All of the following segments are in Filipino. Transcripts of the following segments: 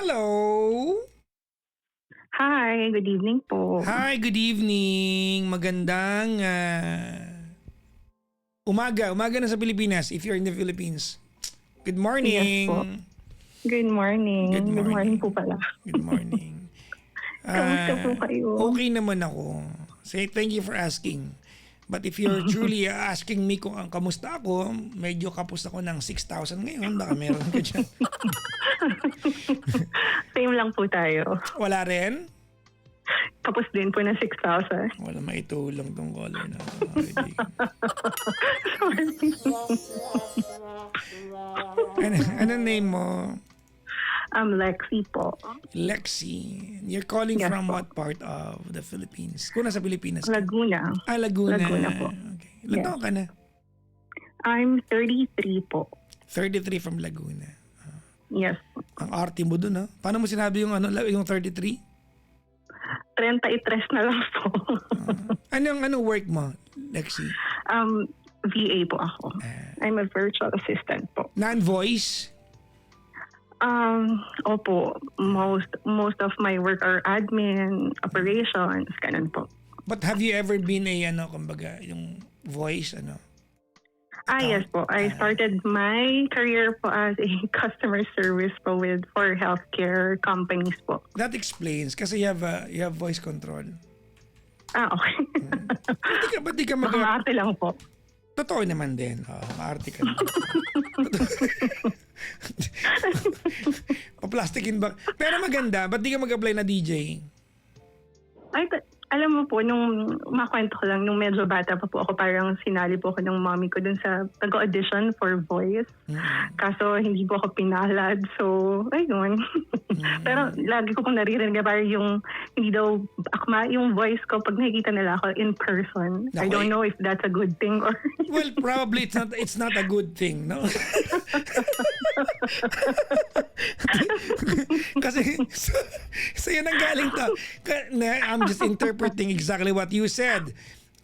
Hello! Hi, good evening po. Hi, good evening. Magandang umaga. Umaga na sa Pilipinas if you're in the Philippines. Good morning. Yes po. Good morning. Good Good morning morning. po pala. Good morning. Kamusta po kayo? Okay naman ako. Say thank you for asking. But if you're truly asking me kung ang kamusta ako, medyo kapos ako ng 6,000 ngayon. Baka meron ka dyan. Same lang po tayo. Wala rin? Tapos din po ng 6,000. Wala maitulong tong caller na. Already. Ano name mo? Lexi po. Lexi. You're calling Yes, from po. what part of the Philippines? Kung nasa Pilipinas ka? Laguna. Laguna. Laguna po. Okay. Ilan Yes. taon ka na? I'm 33 po. 33 from Laguna. Yes. Ang arte mo dun, ha? Paano mo sinabi yung, yung 33? 33 na lang po. Anong work mo, Lexi? VA po ako. I'm a virtual assistant po. Non-voice? Opo. Most of my work are admin, operations, ganun po. But have you ever been a, kumbaga, yung voice, Yes po. I started my career po as a customer service po for healthcare companies po. That explains kasi you have voice control. Okay. Ba't di ka Baka maarte lang po. Totoo naman din. Maarte ka naman. Paplastikin ba? Pero maganda, ba't di ka mag-apply na DJ? Alam mo po, nung makwento ko lang, nung medyo bata pa po ako, parang sinali po ako ng mommy ko dun sa nag-audition for voice. Mm-hmm. Kaso hindi po ako pinalad. So, ayun. Mm-hmm. Pero lagi ko pong naririnig na parang hindi daw akma yung voice ko pag nakikita nila ako in person. I don't know if that's a good thing or... Well, probably it's not a good thing, no? Kasi so yun ang galing to. I'm just interpreting exactly what you said.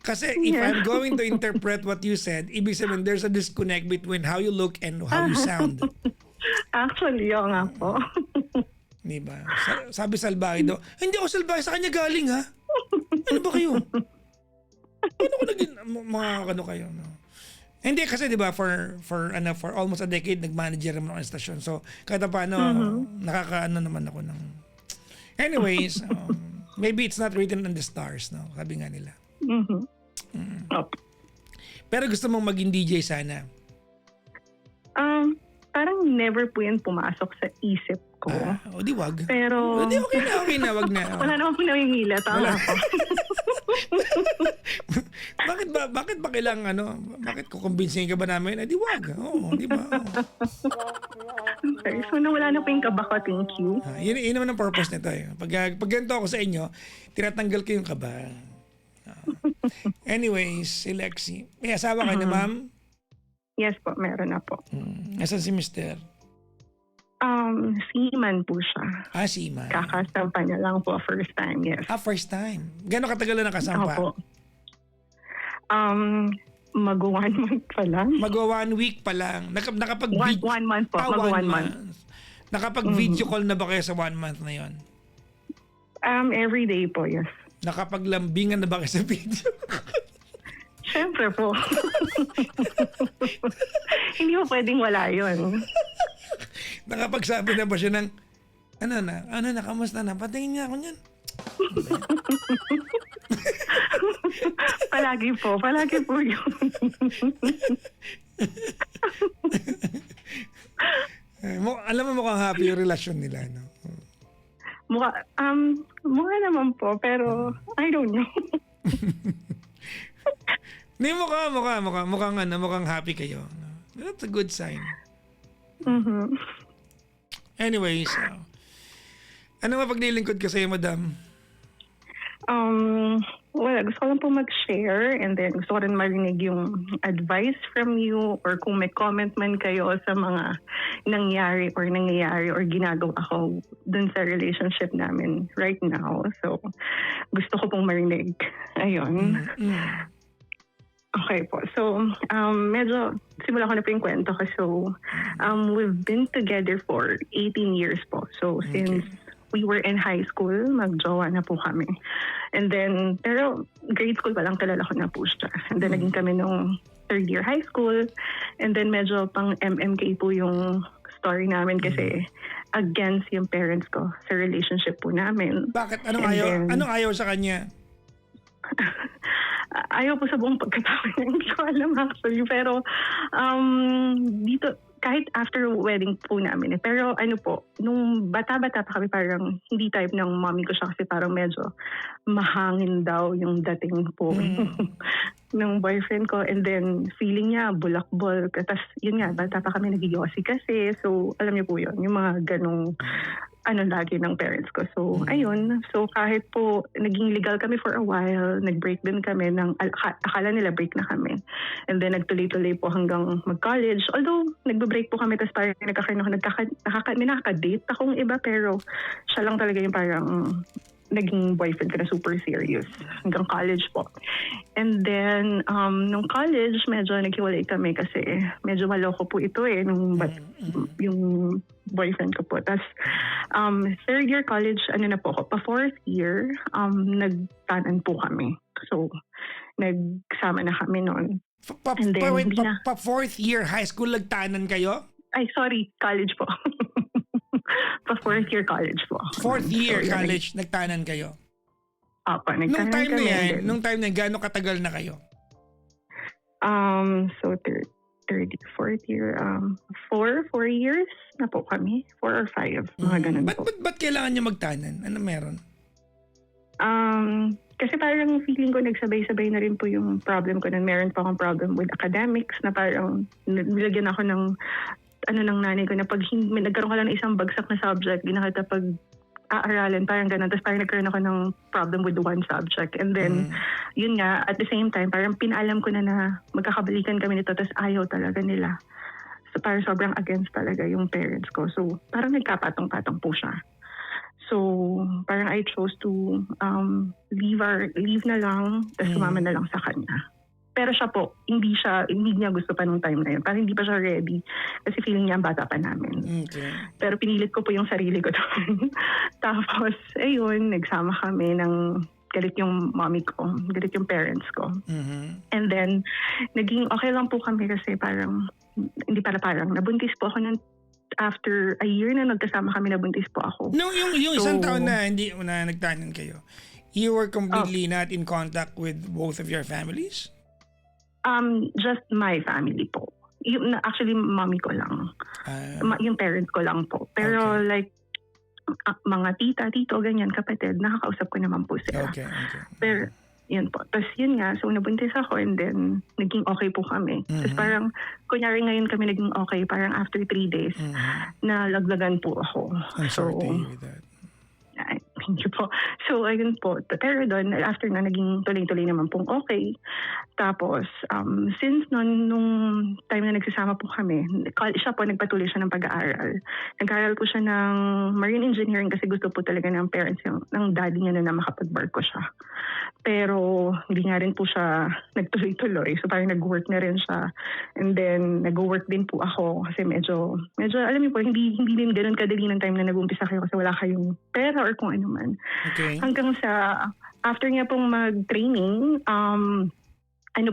Kasi if I'm going to interpret what you said, ibig sabihin there's a disconnect between how you look and how you sound. Actually, yun nga po. Diba? Sabi salbahe daw, hindi ako salbahe, sa kanya galing ha? Ano ba kayo? Ano ko naging, mga ano kayo, no? Hindi kasi 'di ba for almost a decade nag-manager naman ako ng stasyon. So kahit paano nakakaano naman ako ng anyways, maybe it's not written on the stars, no? Sabi nga nila. Pero gusto mong maging DJ sana? Parang never po yan pumasok sa isip ko. O di wag. Pero... Di okay na, wag na. Wala naman po nangingila. Tama po. Bakit ba kailangan bakit kukumbinsihin ka ba namin? Di wag. Oo, di ba? Okay, so nawala na po yung kaba ko. Thank you. Yun naman ang purpose nito. Pag ganito ako sa inyo, tinatanggal ko yung kaba. Anyways, si Lexi. May asawa ka na, ma'am? Yes po, meron na po. Nasaan si Mr.? Seaman po siya. Seaman. Kakasampa niya lang po first time, yes. First time. Gano'ng katagal na nakasampa? Opo. Mag-1 month pa lang. Mag-1 week pa lang. Nakapag one month po. Mag-1 month. Nakapag-video call na ba kayo sa 1 month na yon? Every day po, yes. Nakapaglambingan na ba kayo sa video? Siyempre po. Hindi mo pwedeng wala yun. Nakapagsabi na ba siya ng, kamusta na? Patingin nga ako niyan. Palagi po yun. Alam mo mukhang happy yung relasyon nila, no? Mukha naman po, pero I don't know. Hindi, mukhang happy kayo. No? That's a good sign. Anyways, ano mapaglilingkod ka sa'yo, madam? Gusto ko lang po mag-share and then gusto ko rin marinig yung advice from you or kung may comment man kayo sa mga nangyari or ginagawa ko dun sa relationship namin right now. So, gusto ko pong marinig. Ayun. Okay po. So, medyo simula ko na po yung kwento ko. So, we've been together for 18 years po. So, since we were in high school, magjowa na po kami. And then, pero grade school pa lang kilala ko na po siya. And then, naging kami nung third year high school. And then, medyo pang MMK po yung story namin kasi against yung parents ko sa relationship po namin. Bakit? And Anong ayaw sa kanya? Ayaw po sa buong pagkatao niya. Hindi ko alam actually. Pero dito, kahit after wedding po namin. Pero ano po, nung bata-bata pa kami parang hindi type ng mommy ko siya kasi parang medyo mahangin daw yung dating po ng boyfriend ko. And then feeling niya bulakbol. Tapos yun nga, bata pa kami nagiyosi kasi. So alam niyo po yun, yung mga ganong lagi ng parents ko. So, ayun. So, kahit po naging legal kami for a while, nag-break din kami akala nila break na kami. And then, nagtuloy-tuloy po hanggang mag-college. Although, nagbe-break po kami, tapos parang may nakaka-date akong iba, pero siya lang talaga yung parang naging boyfriend ko na super serious hanggang college po. And then, nung college, medyo naghiwalay kami kasi medyo maloko po ito yung boyfriend ko po. Tapos, third year college, na po ako, pa fourth year, nagtanan po kami. So, nagsama na kami noon. Pa fourth year high school, nagtanan kayo? Ay, sorry, college po. Pa fourth year college po. Fourth year college, nagtanan kayo? Apa, nagtanan kami. Nung time na yan, gaano katagal na kayo? So, third, fourth year, 4 years na po kami. 4 or 5, mga ganun po. Ba't kailangan nyo magtanan? Ano meron? Kasi parang feeling ko nagsabay-sabay na rin po yung problem ko. Meron pa akong problem with academics na parang nilagyan ako ng ng nanay ko na pag nagkaroon ka lang ng isang bagsak na subject, di na kita pag aaralin, parang ganun. Tapos parang nagkaroon ako ng problem with one subject. And then, yun nga, at the same time, parang pinaalam ko na magkakabalikan kami nito, tapos ayaw talaga nila. So parang sobrang against talaga yung parents ko. So parang nagkapatong-patong po siya. So parang I chose to leave na lang, tapos sumama na lang sa kanya. Pero siya po, hindi niya gusto pa nung time na yun. Parang hindi pa siya ready kasi feeling niya ang bata pa namin. Okay. Pero pinilit ko po yung sarili ko doon. Tapos, ayun, nagsama kami ng galit yung mommy ko, galit yung parents ko. And then, naging okay lang po kami kasi parang nabuntis po ako nun. After a year na nagkasama kami, nabuntis po ako. No, yung isang taon na hindi na nagtanan kayo, you were completely not in contact with both of your families? Just my family po. Actually, mommy ko lang. Yung parents ko lang po. Pero like, mga tita, tito, ganyan, kapatid, nakakausap ko naman po sila. Okay. Pero, yun po. Tapos yun nga, so nabuntis ako and then naging okay po kami. Tapos parang, kunyari ngayon kami naging okay, parang after 3 days, nalaglagan po ako. I'm sorry to hear that. Thank you po. So, ayun po. Pero doon, after na naging tuloy-tuloy naman pong okay. Tapos, since nung time na nagsasama po kami, siya po, nagpatuloy siya ng pag-aaral. Nag-aaral po siya ng marine engineering kasi gusto po talaga ng parents ng daddy niya na makapag-bar ko siya. Pero, hindi nga rin po siya nagtuloy-tuloy. So, parang nag-work na rin siya. And then, nag-work din po ako kasi medyo alam niyo po, hindi din ganun kadali ng time na nag-umpisa kayo kasi wala kayong pera or kung ano man. Okay. Hanggang sa, after niya pong mag-training,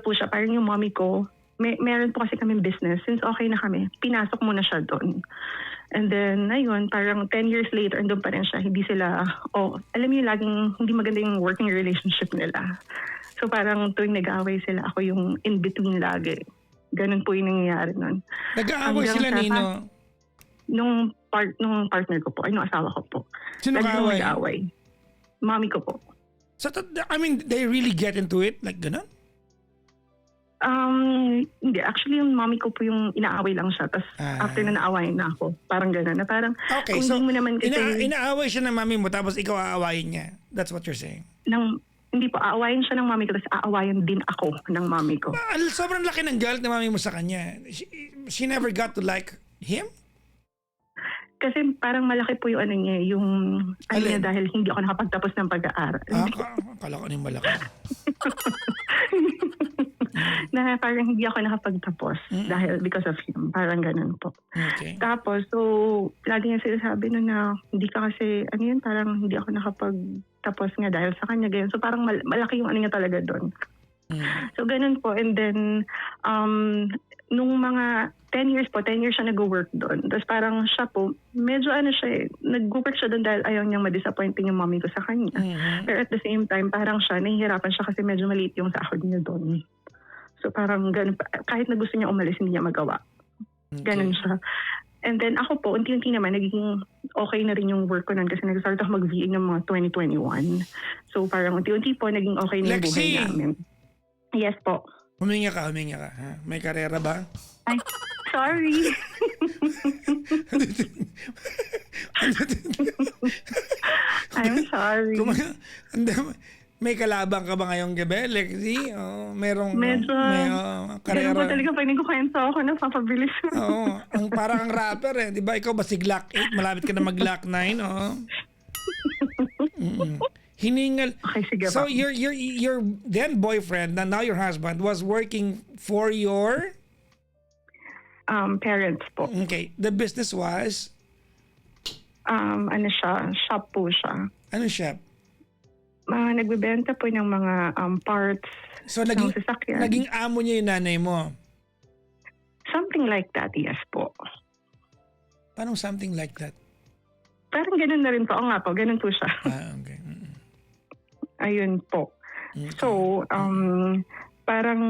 po siya, parang yung mommy ko, meron po kasi kaming business. Since okay na kami, pinasok muna siya doon. And then, ayun, parang 10 years later, andun pa rin siya. Hindi sila, alam niyo, laging hindi maganda yung working relationship nila. So parang tuwing nag-aaway sila, ako yung in-between lagi. Ganun po yung nangyayari nun. Nag-aaway sila, Nino? Nung partner ko po, ay nung asawa ko po. Sino kaaway? Nag-aaway. Mommy ko po. So, they really get into it? Like ganun? Hindi. Actually, yung mommy ko po yung inaaway lang siya. Tapos after na naawayin na ako. Parang gano'n. Na parang, okay, kung so hindi mo naman kasi... inaaway siya ng mami mo tapos ikaw aawayin niya. That's what you're saying? Hindi po. Aawayin siya ng mami ko tapos aawayin din ako ng mami ko. Sobrang laki ng galit ng mami mo sa kanya. She never got to like him? Kasi parang malaki po yung niya dahil hindi ako nakapagtapos ng pag-aaral. Akala ko yung malaki. na parang hindi ako nakapagtapos dahil because of him. Parang ganun po. Okay. Tapos, so, lagi niya sinasabi nun na hindi ka kasi, ano yun, parang hindi ako nakapagtapos nga dahil sa kanya. Ganyan. So, parang malaki yung ano niya talaga doon. So, ganun po. And then, nung mga 10 years siya nag-work doon. Tapos parang siya po, medyo ano siya eh, nag-work siya doon dahil ayaw niyang ma-disappointing yung mommy ko sa kanya. Pero at the same time, parang siya, nahihirapan siya kasi medyo maliit yung sahod niya doon. So parang ganun, kahit na gusto niya umalis, hindi niya magawa. Ganun siya. And then ako po, unti-unti naman, naging okay na rin yung work ko nun kasi nag-start ako mag-VA ng mga 2021. So parang unti-unti po, naging okay na yung buhay namin. Yes po. Huminga ka. Ha? May karera ba? Ay, sorry. I'm sorry. May kalabang ka ba ngayong gabi, Lexi? Merong Medyo, karera. ganun po talaga pag nagkukwento ako, napapabilis. Oo, parang ang rapper eh. Di ba ikaw ba si Glock 8? Malapit ka na mag Glock 9, Hiningal. Okay, sige So pa. your then boyfriend, now your husband, was working for your Parents po. okay. The business was Ano siya, shop po siya. ano siya? Nagbebenta po ng mga parts So ng sasakyan. naging amo niya yung nanay mo. Something like that, yes po. Paano something like that? Parang ganun na rin po. Oo nga po, ganun po siya. Okay. Ayun po. Okay. So, parang,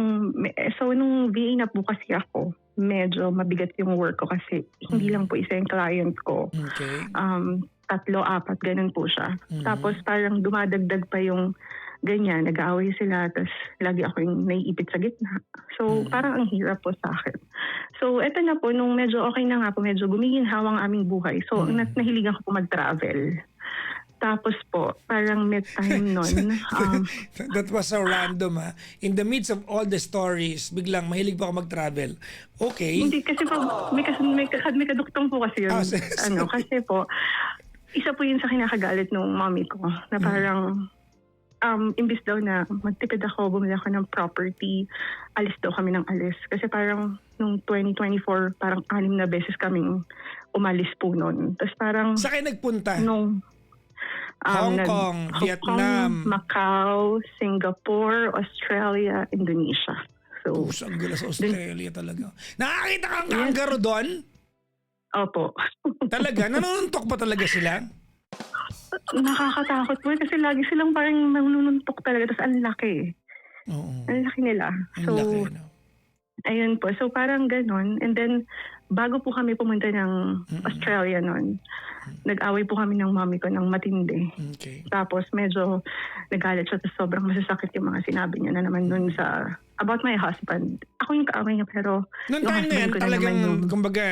so nung VA na po kasi ako, medyo mabigat yung work ko kasi hindi lang po isa yung client ko. Okay. 3-4, ganun po siya. Tapos parang dumadagdag pa yung ganyan, nag-aaway sila, tapos lagi ako yung naiipit sa gitna. So parang ang hirap po sa akin. So eto na po, nung medyo okay na nga po, medyo gumiginhawa ang aming buhay. So nahiligan ko po mag-travel. Tapos po, parang may time nun. That was so random ha. In the midst of all the stories, biglang mahilig pa ako mag-travel. Okay. Hindi, kasi po, may kaduktong po kasi yun. Kasi po, isa po yun sa kinakagalit ng mommy ko, na parang, imbis daw na magtipid ako, bumili ako ng property, alis daw kami ng alis. Kasi parang, nung 2024, parang 6 na beses kaming umalis po nun. Tapos parang, Sa kayo nagpunta? nung, Hong Kong, Vietnam, Macau, Singapore, Australia, Indonesia. So, ang gula sa Australia talaga. Nakakita kang kangaroo doon? Opo. Talaga? Nanununtok pa talaga sila? Nakakatakot po kasi lagi silang parang nanununtok talaga. Tapos ang laki. Oo. Ang laki nila. Ang So, laki, no? ayun po. So parang ganon. And then, bago po kami pumunta ng Australia noon, nag-away po kami ng mami ko ng matindi. Okay. Tapos medyo nagalit siya. Tapos sobrang masasakit yung mga sinabi niya na naman nun sa about my husband. Ako yung kaaway niya pero Noong yung time na husband yan, ko na talagang, naman yung... kumbaga,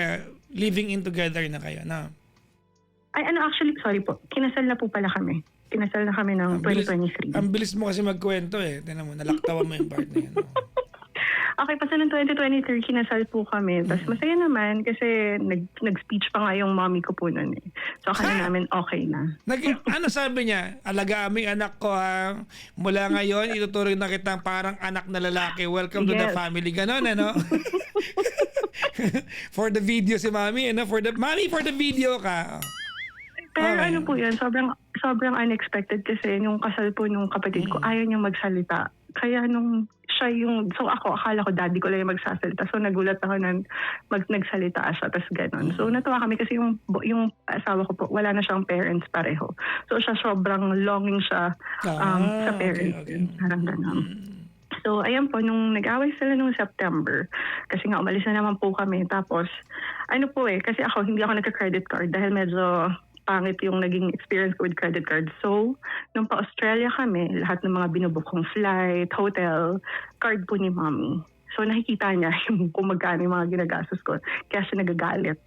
living in together na kayo, no? Ay, actually, sorry po. Kinasal na po pala kami. Kinasal na kami ng 2023. Ang bilis mo kasi magkwento eh. Tignan mo, nalaktawan mo yung part na yan. No? Okay, pa sa noong 2023, kinasal po kami. Tapos masaya naman kasi nag-speech pa nga yung mommy ko po noon eh. So akala namin okay na. Ano sabi niya? Alagaan mo yung anak ko ha. Mula ngayon, ituturing na kitang parang anak na lalaki. Welcome to the Yes. family. Ganon, ano? For the video si mami, ano? For the video ka. Pero Okay. ano po yun, sobrang unexpected kasi nung kasal po nung kapatid ko, ayaw niyang magsalita. Kaya nung siya yung, so ako, akala ko daddy ko lang yung magsasalita. So nagulat ako na nagsalita siya, tapos gano'n. So natuwa kami kasi yung asawa ko po, wala na siyang parents pareho. So siya sobrang longing siya sa parents. okay. Parang gano'n. So, ayan po, nung nag-away sila nung September, kasi nga umalis na naman po kami. Tapos, ano po kasi ako, hindi ako nagka-credit card dahil medyo pangit yung naging experience ko with credit card. So, nung pa-Australia kami, lahat ng mga binubuk kong flight, hotel, card po ni mommy. So, nakikita niya yung kung magkano yung mga ginagastos ko. Kaya siya nagagalit.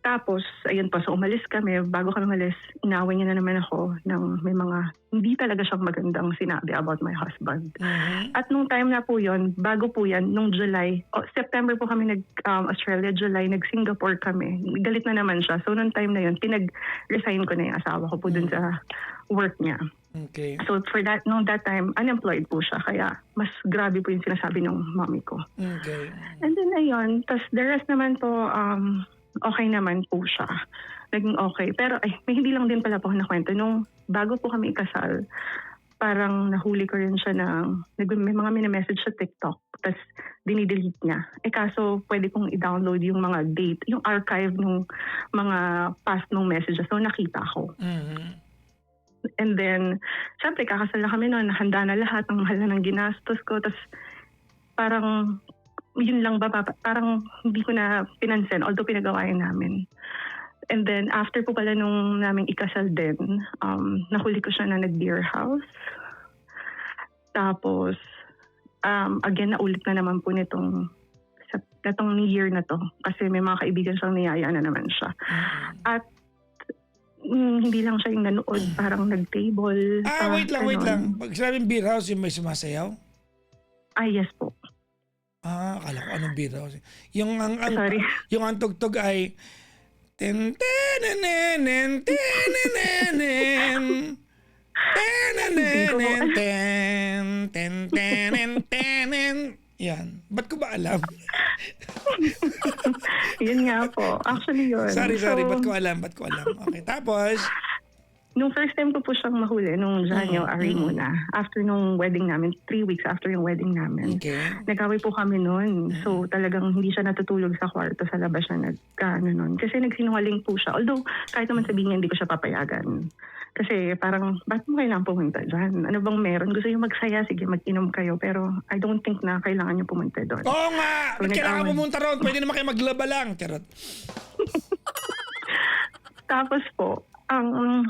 Tapos, ayun po, so umalis kami. Bago kami umalis, inaway niya na naman ako ng may mga hindi talaga siyang magandang sinabi about my husband. At nung time na po yun, bago po yan, nung July, September po kami nag-Australia, July, nag-Singapore kami. Galit na naman siya. So nung time na yun, pinag-resign ko na yung asawa ko po dun sa work niya. Okay. So for that, nung that time, unemployed po siya. Kaya mas grabe po yung sinasabi ng mommy ko. Okay. And then ayun, tas the rest naman po, okay naman po siya. Naging okay. Pero may hindi lang din pala po ako nakwento. Nung bago po kami ikasal, parang nahuli ko rin siya may mga minamessage sa TikTok. Tapos dinidelete niya. Kaso pwede kong i-download yung mga date, yung archive ng mga past nung messages. So nakita ko. Mm-hmm. And then, syempre, kakasal na kami noon, nahanda na lahat, ang mahal na ng ginastos ko. Tapos, parang, yun lang ba, parang hindi ko na pinansin, although pinagawain namin. And then, after po pala nung naming ikasal din, nahuli ko siya na nag-beer house. Tapos, again, naulit na naman po nitong year na to. Kasi may mga kaibigan siyang niyaya na naman siya. At, hindi lang siya yung nanood, parang nag-table. Wait lang. Pag sinabing beer house, yung may sumasayaw? Yes po. Akala ko anong beer house. Yung Sorry. Yung ang tugtog ay ten tenenen tenenen tenenen ten tenen tenen. Yan. Ba't ko ba alam? Yun nga po. Actually yun. Sorry. Ba't ko alam? Okay, tapos? Nung first time ko po siyang mahuli, nung January muna. After nung wedding namin, 3 weeks after yung wedding namin. Okay. Nag-away po kami noon. So talagang hindi siya natutulog sa kwarto. Sa labas siya nun. Kasi nagsinungaling po siya. Although kahit naman sabihin niya, hindi ko siya papayagan. Kasi parang, bakit mo kailangan pumunta dyan? Ano bang meron? Gusto niyo magsaya? Sige, mag-inom kayo. Pero I don't think na kailangan niyo pumunta doon. Oo nga! So, kailangan pumunta ron. Pwede naman kayo maglaba lang. Charot. Tapos po, ang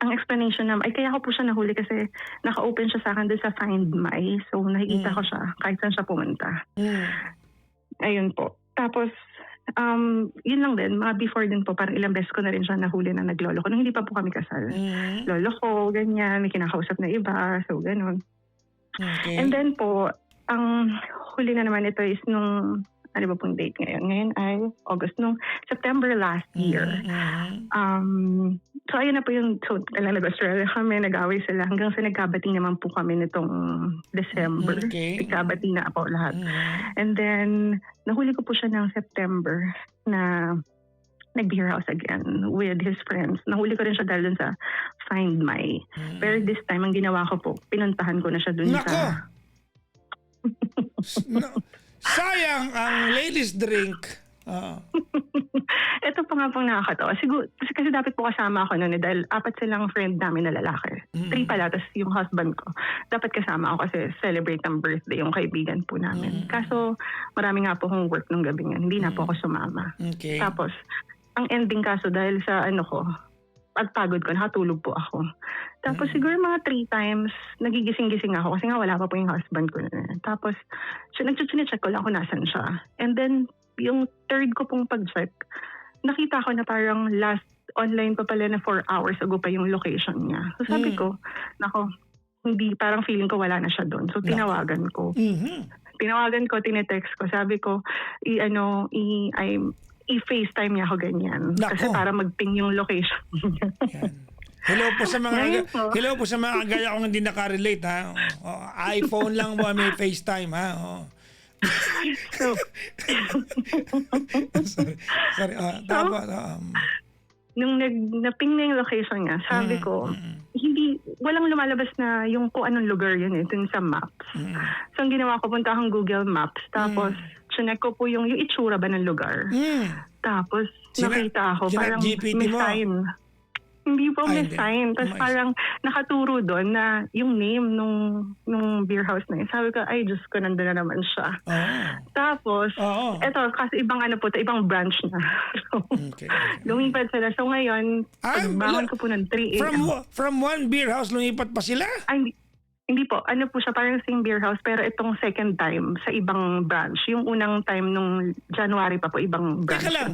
explanation naman, kaya ko po siya nahuli kasi naka-open siya sa akin doon sa Find My. So nakikita ko siya kahit saan siya pumunta. Ayun po. Tapos, yun lang din, mga before din po, parang ilang beses ko na rin siya nahuli na naglolo ko. Nung hindi pa po kami kasal. Lolo ko, ganyan, may kinakausap na iba, so gano'n. Okay. And then po, ang huli na naman ito is nung, ano ba pong date ngayon? Ngayon ay August, nung September last year. So ayun na po yung, so nag-Australia kami, nag-away sila, hanggang sa nagkabati naman po kami nitong December. Okay. Nagkabati na po lahat. And then, nahuli ko po siya ng September na nag-beer house again with his friends. Nahuli ko rin siya dahil dun sa Find My. Pero this time, ang ginawa ko po, pinuntahan ko na siya dun sa... Sayang ang ladies drink. Ito pa nga pong nakakatawa. Siguro, kasi dapat po kasama ako noon dahil 4 silang friend namin na lalaki. 3 pala, tapos yung husband ko. Dapat kasama ako kasi celebrate ang birthday yung kaibigan po namin. Kaso marami nga po akong work nung gabi yan. Hindi na po ako sumama. Okay. Tapos, ang ending kaso dahil sa pagpagod ko, nakatulog po ako. Tapos siguro mga 3 times, nagigising-gising ako kasi nga wala pa po yung husband ko. Tapos, nag-check ko lang kung nasan siya. And then, yung third ko pong pag-check, nakita ko na parang last online pa pala na 4 hours ago pa yung location niya. So sabi ko, nako, hindi, parang feeling ko wala na siya doon. So tinawagan ko. Tinawagan ko, tinetext ko. Sabi ko, i-FaceTime niya ako ganyan. Nako. Kasi para mag-ping yung location niya. Hello po sa mga gaya kong hindi nakarelate ha. iPhone lang mo may FaceTime ha. Sorry. Tapos nung na-ping na yung location niya, sabi ko, walang lumalabas na yung kung anong lugar yun dun sa maps. So ang ginawa ko, punta akong Google Maps, tapos chinek ko po yung itsura ba ng lugar. Tapos nakita ako, parang may sign. Hindi po may sign. Tapos parang nakaturo doon na yung name nung beer house na yun. Sabi ko, ay Diyos ko, nandun na naman siya. Tapos, eto, kasi ibang branch na. So, lumipat sila. So ngayon, pagbangon ko po ng 3 a.m. From one beer house, lumipat pa sila? Ay, hindi po. Ano po siya, parang same beer house, pero itong second time sa ibang branch. Yung unang time nung January pa po, ibang branch. Teka lang,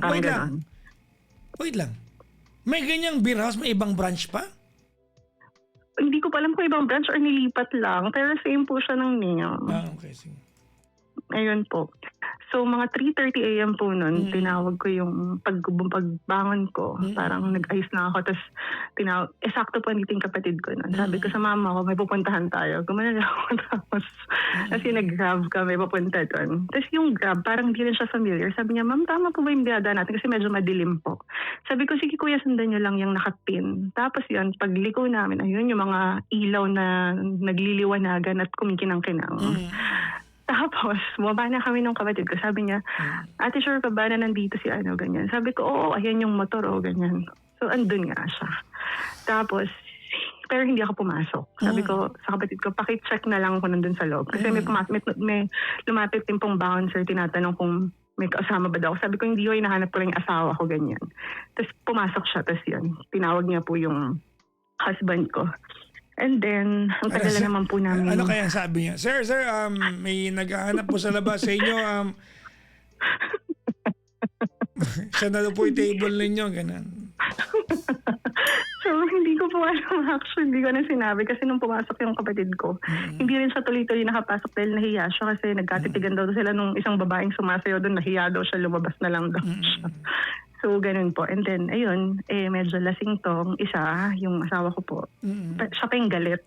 wait lang. May ganyang beer house, may ibang branch pa? Hindi ko pa alam kung ibang branch or nilipat lang. Pero same po siya ng name. Okay, sige. Ayun po. So mga 3:30 a.m. po nun, tinawag ko yung pagbangon ko. Parang nag-ayos na ako. Tapos sakto po andito yung kapatid ko nun. Sabi ko sa mama ko, may pupuntahan tayo. Gumana ako. Tapos kasi nag-grab kami, papunta doon. Tapos yung grab, parang hindi rin siya familiar. Sabi niya, ma'am, tama po ba yung biyada natin? Kasi medyo madilim po. Sabi ko, sige kuya, sundan niyo lang yung nakapin. Tapos yun, pagliko namin, ayun, yung mga ilaw na nagliliwanagan at kumikinang-kinang. Tapos, bumaba na kami ng kapatid ko. Sabi niya, ate, sure ka ba na nandito si ano, ganyan? Sabi ko, oo, ayan yung motor, ganyan. So, andun nga siya. Tapos, pero hindi ako pumasok. Sabi ko sa kapatid ko, pakicheck na lang ako nandun sa loob. Kasi may lumapit din pong bouncer, tinatanong kung may kasama ba daw. Sabi ko, hindi ko, hinahanap ko lang yung asawa ko, ganyan. Tapos, pumasok siya. Tapos yun, tinawag niya po yung husband ko. And then, ang tagal naman po namin. Ano kaya sabi niya? Sir, may naghahanap po sa labas sa inyo. Siya na po yung table ninyo. Ganun. So, hindi ko po alam actually. Hindi ko na sinabi kasi nung pumasok yung kapatid ko, hindi rin siya tuloy-tuloy nakapasok dahil nahiya siya kasi nagkatitigan daw sila nung isang babaeng sumasayaw doon. Nahiya daw siya, lumabas na lang daw siya. So, ganun po. And then, ayun, medyo lasing tong isa, yung asawa ko po. Siya pa yung galit.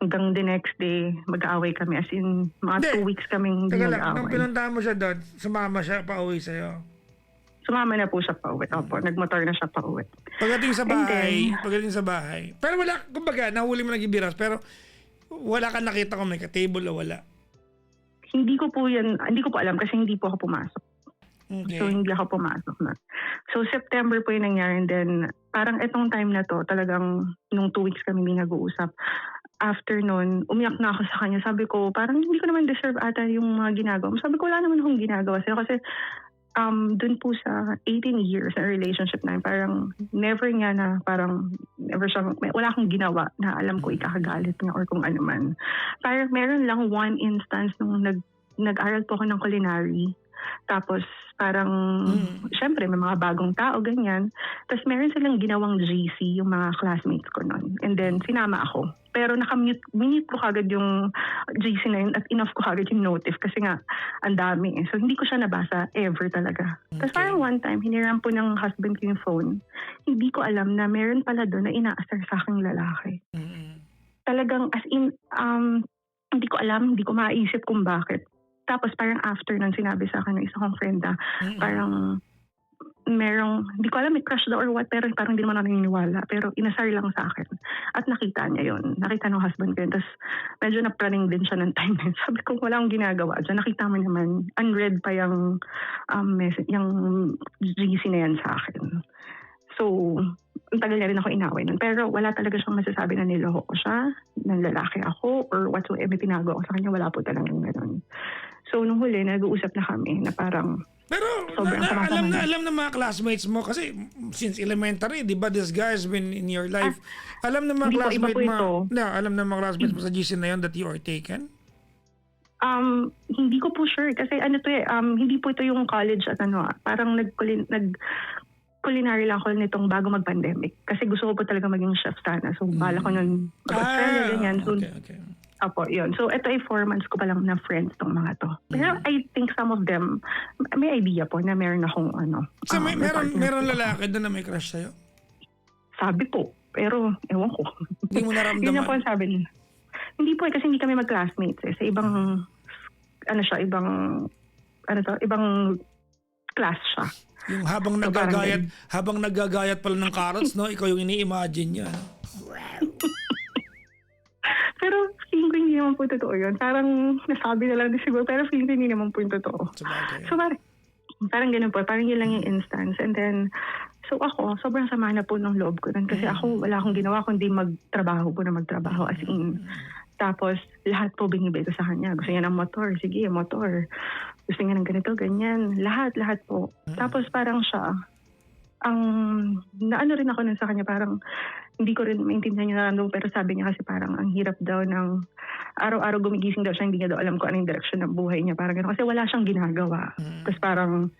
Hanggang the next day, mag-aaway kami. As in, mga 2 weeks kaming Teka lang, mag-aaway. nung pinuntahan mo siya doon, sumama siya pa uwi sa'yo. Sumama na po siya pa uwi. Opo, nagmotor na siya pa uwi. Pagdating sa bahay. Pero wala, kumbaga, nahuli mo naging biras, pero wala ka nakita kung may ka-table o wala. Hindi ko po alam kasi hindi po ako pumasok. Okay. So, hindi ako pumasok na. So, September po yung nangyari. And then, parang etong time na to, talagang nung 2 weeks kami hindi nag-uusap. After nun, umiyak na ako sa kanya. Sabi ko, parang hindi ko naman deserve ata yung mga ginagawa. Sabi ko, wala naman akong ginagawa sa'yo. Kasi, dun po sa 18 years na relationship na parang never wala akong ginawa na alam ko ikakagalit niya or kung ano man. Parang meron lang one instance nung nag-aral po ako ng culinary. Tapos parang, syempre may mga bagong tao, ganyan. Tapos meron silang ginawang GC, yung mga classmates ko nun. And then sinama ako. Pero minute ko kagad yung GC na yun at enough ko kagad yung notif kasi nga ang dami. So hindi ko siya nabasa ever talaga. Okay. Tapos parang one time, hiniram po ng husband ko yung phone. Hindi ko alam na meron pala doon na inaasar sa aking lalaki. Talagang as in, hindi ko alam, hindi ko maisip kung bakit. Tapos parang after nun, sinabi sa akin ng isa kong friend parang hindi ko alam may crush daw or what, pero parang hindi naman ako naniniwala. Pero inasar lang sa akin. At nakita niya yun. Nakita ng husband ko yun. Tapos medyo na-planning din siya ng time na yun. Sabi ko, wala akong ginagawa. Diyan nakita mo naman, unread pa yung message, yung GC na yan sa akin. So, ang tagal na rin ako inaway nun. Pero wala talaga siyang masasabi na niloko ko siya, ng lalaki ako, or whatsoever pinagawa ko sa kanya, wala po talagang ganun. So, nung huli, nag-uusap na kami na parang pero alam na mga classmates mo kasi since elementary, di ba, this guy has been in your life. Alam na mga classmates mo. Alam na mga classmates mo sa GC na yon that you are taken? Hindi ko po sure kasi hindi po ito yung college at parang culinary lang ako nitong bago mag-pandemic. Kasi gusto ko po talaga maging chef sana. So, bala ko nun mag-Australia, ganyan. So, okay. Apo, yun. So, ito ay 4 months ko pa lang na friends tong mga to. Pero I think some of them, may idea po na meron akong So, meron lalaki doon na may crush sa'yo? Sabi po. Pero, ewan ko. Hindi mo naramdaman? Yun na po ang sabi niya. Hindi po kasi hindi kami mag-classmates Sa ibang, ibang class siya. Yung habang nagagayat pala ng carrots, no? Ikaw yung ini-imagine niya. Pero feeling ko hindi naman po totoo yun. Parang nasabi na lang din siguro, pero feeling ko hindi naman po yung totoo. So parang ganun po. Parang yun lang yung instance. And then, so ako, sobrang sama na po ng loob ko. Kasi ako, wala akong ginawa kundi magtrabaho. As in, tapos lahat po binibigay ko sa kanya. Gusto niya ng motor. Sige, motor. Gusto niya ng ganito, ganyan. Lahat po. Tapos parang siya, naano rin ako nun sa kanya, parang hindi ko rin maintindihan yung naramdaman, pero sabi niya kasi parang ang hirap daw ng araw-araw gumigising daw siya, hindi niya daw alam kung anong direksyon ng buhay niya, parang gano'n, kasi wala siyang ginagawa. Tapos parang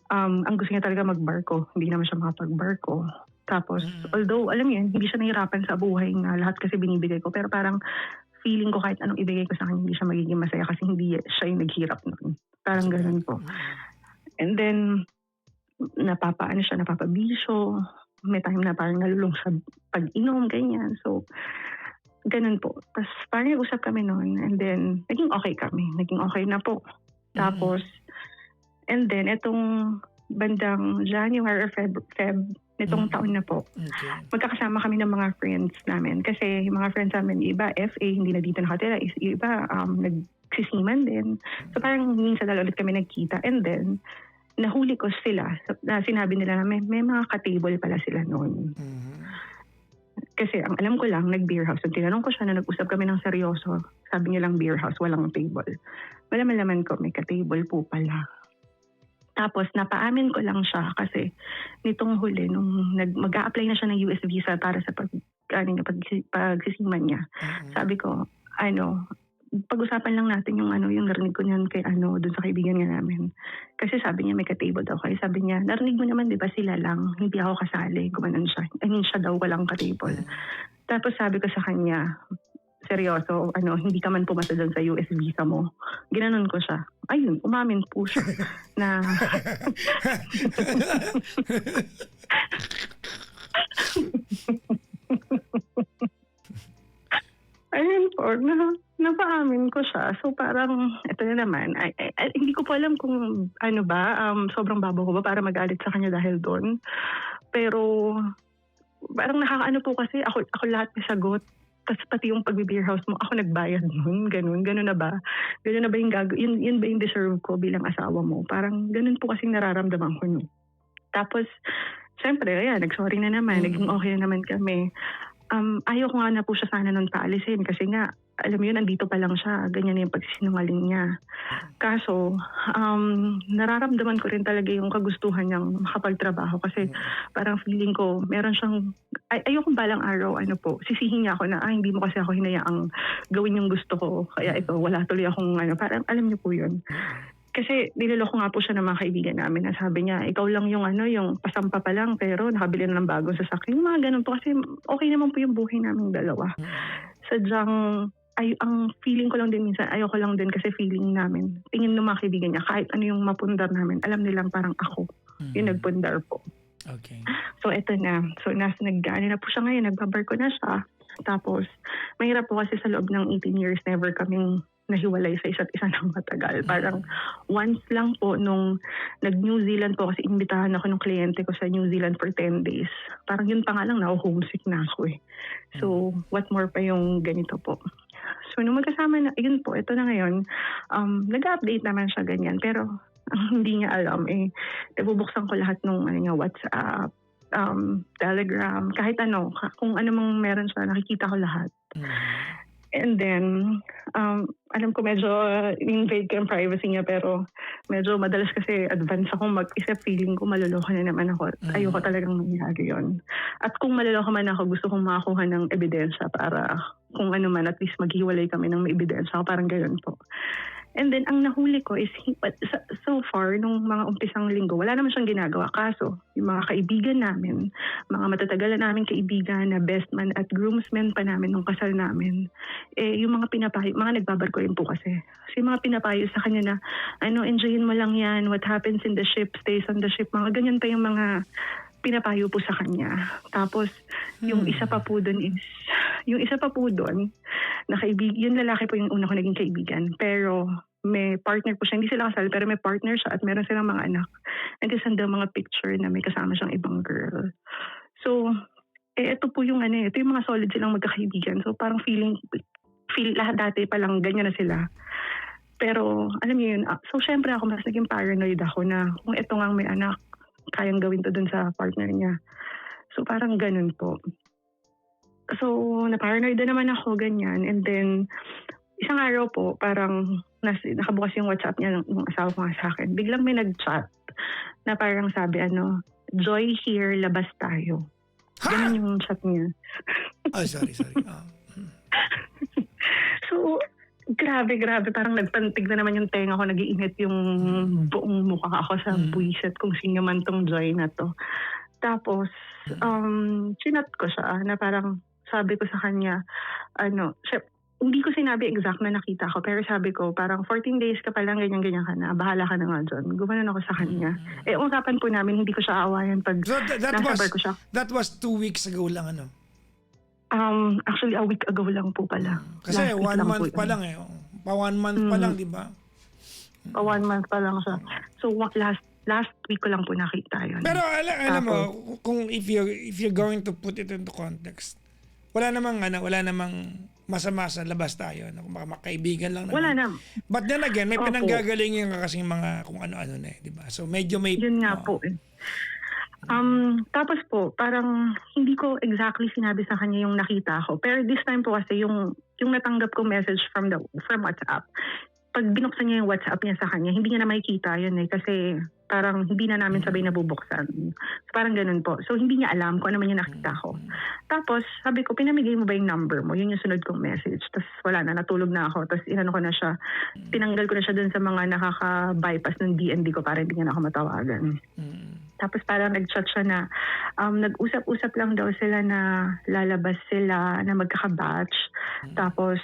ang gusto niya talaga magbarko, hindi naman siya makapagbarko. Tapos although alam niyo, hindi siya nahirapan sa buhay na lahat kasi binibigay ko, pero parang feeling ko kahit anong ibigay ko sa kanya, hindi siya magiging masaya kasi hindi siya yung naghirap nun. Parang ganun po. And then, napapabisyo. May time na parang nalulung sa pag-inom, ganyan. So, ganun po. Tapos parang usap kami noon and then naging okay kami. Naging okay na po. Tapos, and then itong bandang January or Feb nitong taon na po, magkakasama kami ng mga friends namin. Kasi yung mga friends namin, iba FA, hindi na dito nakatira. Iba nagsisiman din. So parang minsan na ulit kami nagkita. And then, nahuli ko sila. Sinabi nila na may mga ka-table pala sila noon. Kasi ang alam ko lang, nag-beer house. Nung tinanong ko siya na nag-usap kami ng seryoso, sabi niya lang beer house, walang table. Malaman ko, may ka-table po pala. Tapos napaamin ko lang siya kasi nitong huli, nung mag-a-apply na siya ng US visa para sa pagsisiman niya. Sabi ko, pag-usapan lang natin yung narinig ko niyan kay doon sa kaibigan nga namin. Kasi sabi niya may ka-table daw kayo. Sabi niya, narinig mo naman 'di ba sila lang, hindi ako kasali. Gumanon siya. I mean, siya daw walang ka-table. Tapos sabi ko sa kanya, seryoso, hindi ka man pumasa doon sa US visa mo. Ginanon ko siya. Ayun, umamin po siya na ayun po, napaamin ko siya. So parang, ito na naman, hindi ko po alam kung sobrang babaw ko ba para magalit sa kanya dahil doon. Pero parang nakakaano po kasi ako lahat may sagot. Tapos pati yung pag-beer house mo, ako nagbayad nun, ganun na ba? Ganun na ba yung yun ba yung deserve ko bilang asawa mo? Parang ganun po kasi nararamdaman ko nun. Tapos, syempre, nag-sorry na naman, naging okay na naman kami. Ayaw ko nga na po siya sana nun paalisin kasi nga, alam mo yun, andito pa lang siya. Ganyan na yung pagsisinungaling niya. Kaso, nararamdaman ko rin talaga yung kagustuhan niyang makapagtrabaho kasi parang feeling ko, meron siyang, ayokong balang araw, sisihin niya ako na, hindi mo kasi ako hinayaang gawin yung gusto ko. Kaya ito, wala tuloy akong, parang alam niyo po yun. Kasi niloloko nga po siya ng mga kaibigan namin na sabi niya, ikaw lang yung yung pasampa pa lang pero nakabili na ng bagong sasakyan. Yung mga ganun po kasi okay naman po yung buhay namin dalawa. Sadyang, ang feeling ko lang din minsan, ayoko lang din kasi feeling namin, tingin ng mga kaibigan niya, kahit ano yung mapundar namin, alam nilang parang ako yung nagpundar po. Okay. So eto na. So na po siya ngayon, nagbabarko na siya. Tapos, mahirap po kasi sa loob ng 18 years, never kaming nahiwalay sa isa't isa ng matagal. Parang once lang po nung nag-New Zealand po kasi imbitahan ako ng kliyente ko sa New Zealand for 10 days. Parang yun pa nga lang homesick na ako eh. So what more pa yung ganito po. So nung magkasama na, yun po, ito na ngayon, nag-update naman siya ganyan. Pero hindi niya alam nabubuksan ko lahat ng WhatsApp, Telegram, kahit kung ano mang meron siya, nakikita ko lahat. And then, alam ko medyo invade ko yung privacy niya pero medyo madalas kasi advance ako mag-isip, feeling ko maluloko na naman ako. Ayoko talagang mangyari yun. At kung maluloko man ako, gusto kong makakuha ng ebidensya para kung ano man, at least maghiwalay kami ng may ebidensya. Parang gano'n po. And then, ang nahuli ko is, so far, nung mga umpisang linggo, wala naman siyang ginagawa. Kaso, yung mga kaibigan namin, mga matatagalan namin kaibigan na best man at groomsmen pa namin nung kasal namin, yung mga pinapayo, mga nagbabarko rin po kasi. Kasi yung mga pinapayo sa kanya na, enjoyin mo lang yan, what happens in the ship stays on the ship. Mga ganyan pa yung mga pinapayo po sa kanya. Tapos, yung isa pa po doon, na yung lalaki po yung una ko naging kaibigan. Pero may partner po siya, hindi sila kasal, pero may partner siya at meron silang mga anak. Nagkasanda mga picture na may kasama siyang ibang girl. So, ito po yung ito yung mga solid silang magkakaibigan. So, parang feel lahat dati pa lang ganyan na sila. Pero, alam niyo yun, so syempre ako mas naging paranoid ako na kung ito nga may anak, kayang gawin to dun sa partner niya. So, parang ganun po. So, na-paranoid na naman ako, ganyan. And then, isang araw po, parang nakabukas yung WhatsApp niya ng asawa ko nga sa akin. Biglang may nag-chat na parang sabi, Joy here, labas tayo. Ganun yung chat niya. Sorry. So, grabe. Parang nagpantig na naman yung tenga ko. Nag-iinit yung buong mukha ako sa buwisit kung sino man tong Joy na to. Tapos, chinat ko siya na parang sabi ko sa kanya, hindi ko sinabi exact na nakita ko, pero sabi ko, parang 14 days ka pa lang, ganyan-ganyan ka na, bahala ka na nga dyan. Gumanon ako sa kanya. Usapan po namin, hindi ko siya aawayan pag So nasa bar ko siya. that was 2 weeks ago lang ano? Actually, a week ago lang po pala. Kasi Last week 1 lang month po pa yun. lang eh. Pa 1 month pa lang, di ba? 1 month pa lang siya. So, last week ko lang po nakita yun. Pero alam mo, kung if you're going to put it into context, wala namang masama sa labas tayo. Kung makakaibigan lang naman. Wala na. But then again, may Opo. pinanggagaling yung kasing mga kung ano-ano na eh, di ba? So medyo may... Yun nga po eh. Tapos po, parang hindi ko exactly sinabi sa kanya yung nakita ko. Pero this time po kasi yung natanggap ko message from WhatsApp, pag binuksan niya yung WhatsApp niya sa kanya, hindi niya na makikita yun eh. Kasi parang hindi na namin sabay nabubuksan. So, parang ganun po. So hindi niya alam kung ano man yung nakita ko. Tapos sabi ko, pinamigay mo ba yung number mo? Yun yung sunod kong message. Tapos wala na, natulog na ako. Tapos inano ko na siya, tinanggal ko na siya dun sa mga nakaka-bypass ng DND ko para hindi niya na ako matawagan. Tapos parang nag-chat siya na nag-usap-usap lang daw sila na lalabas sila, na magkaka-batch. Tapos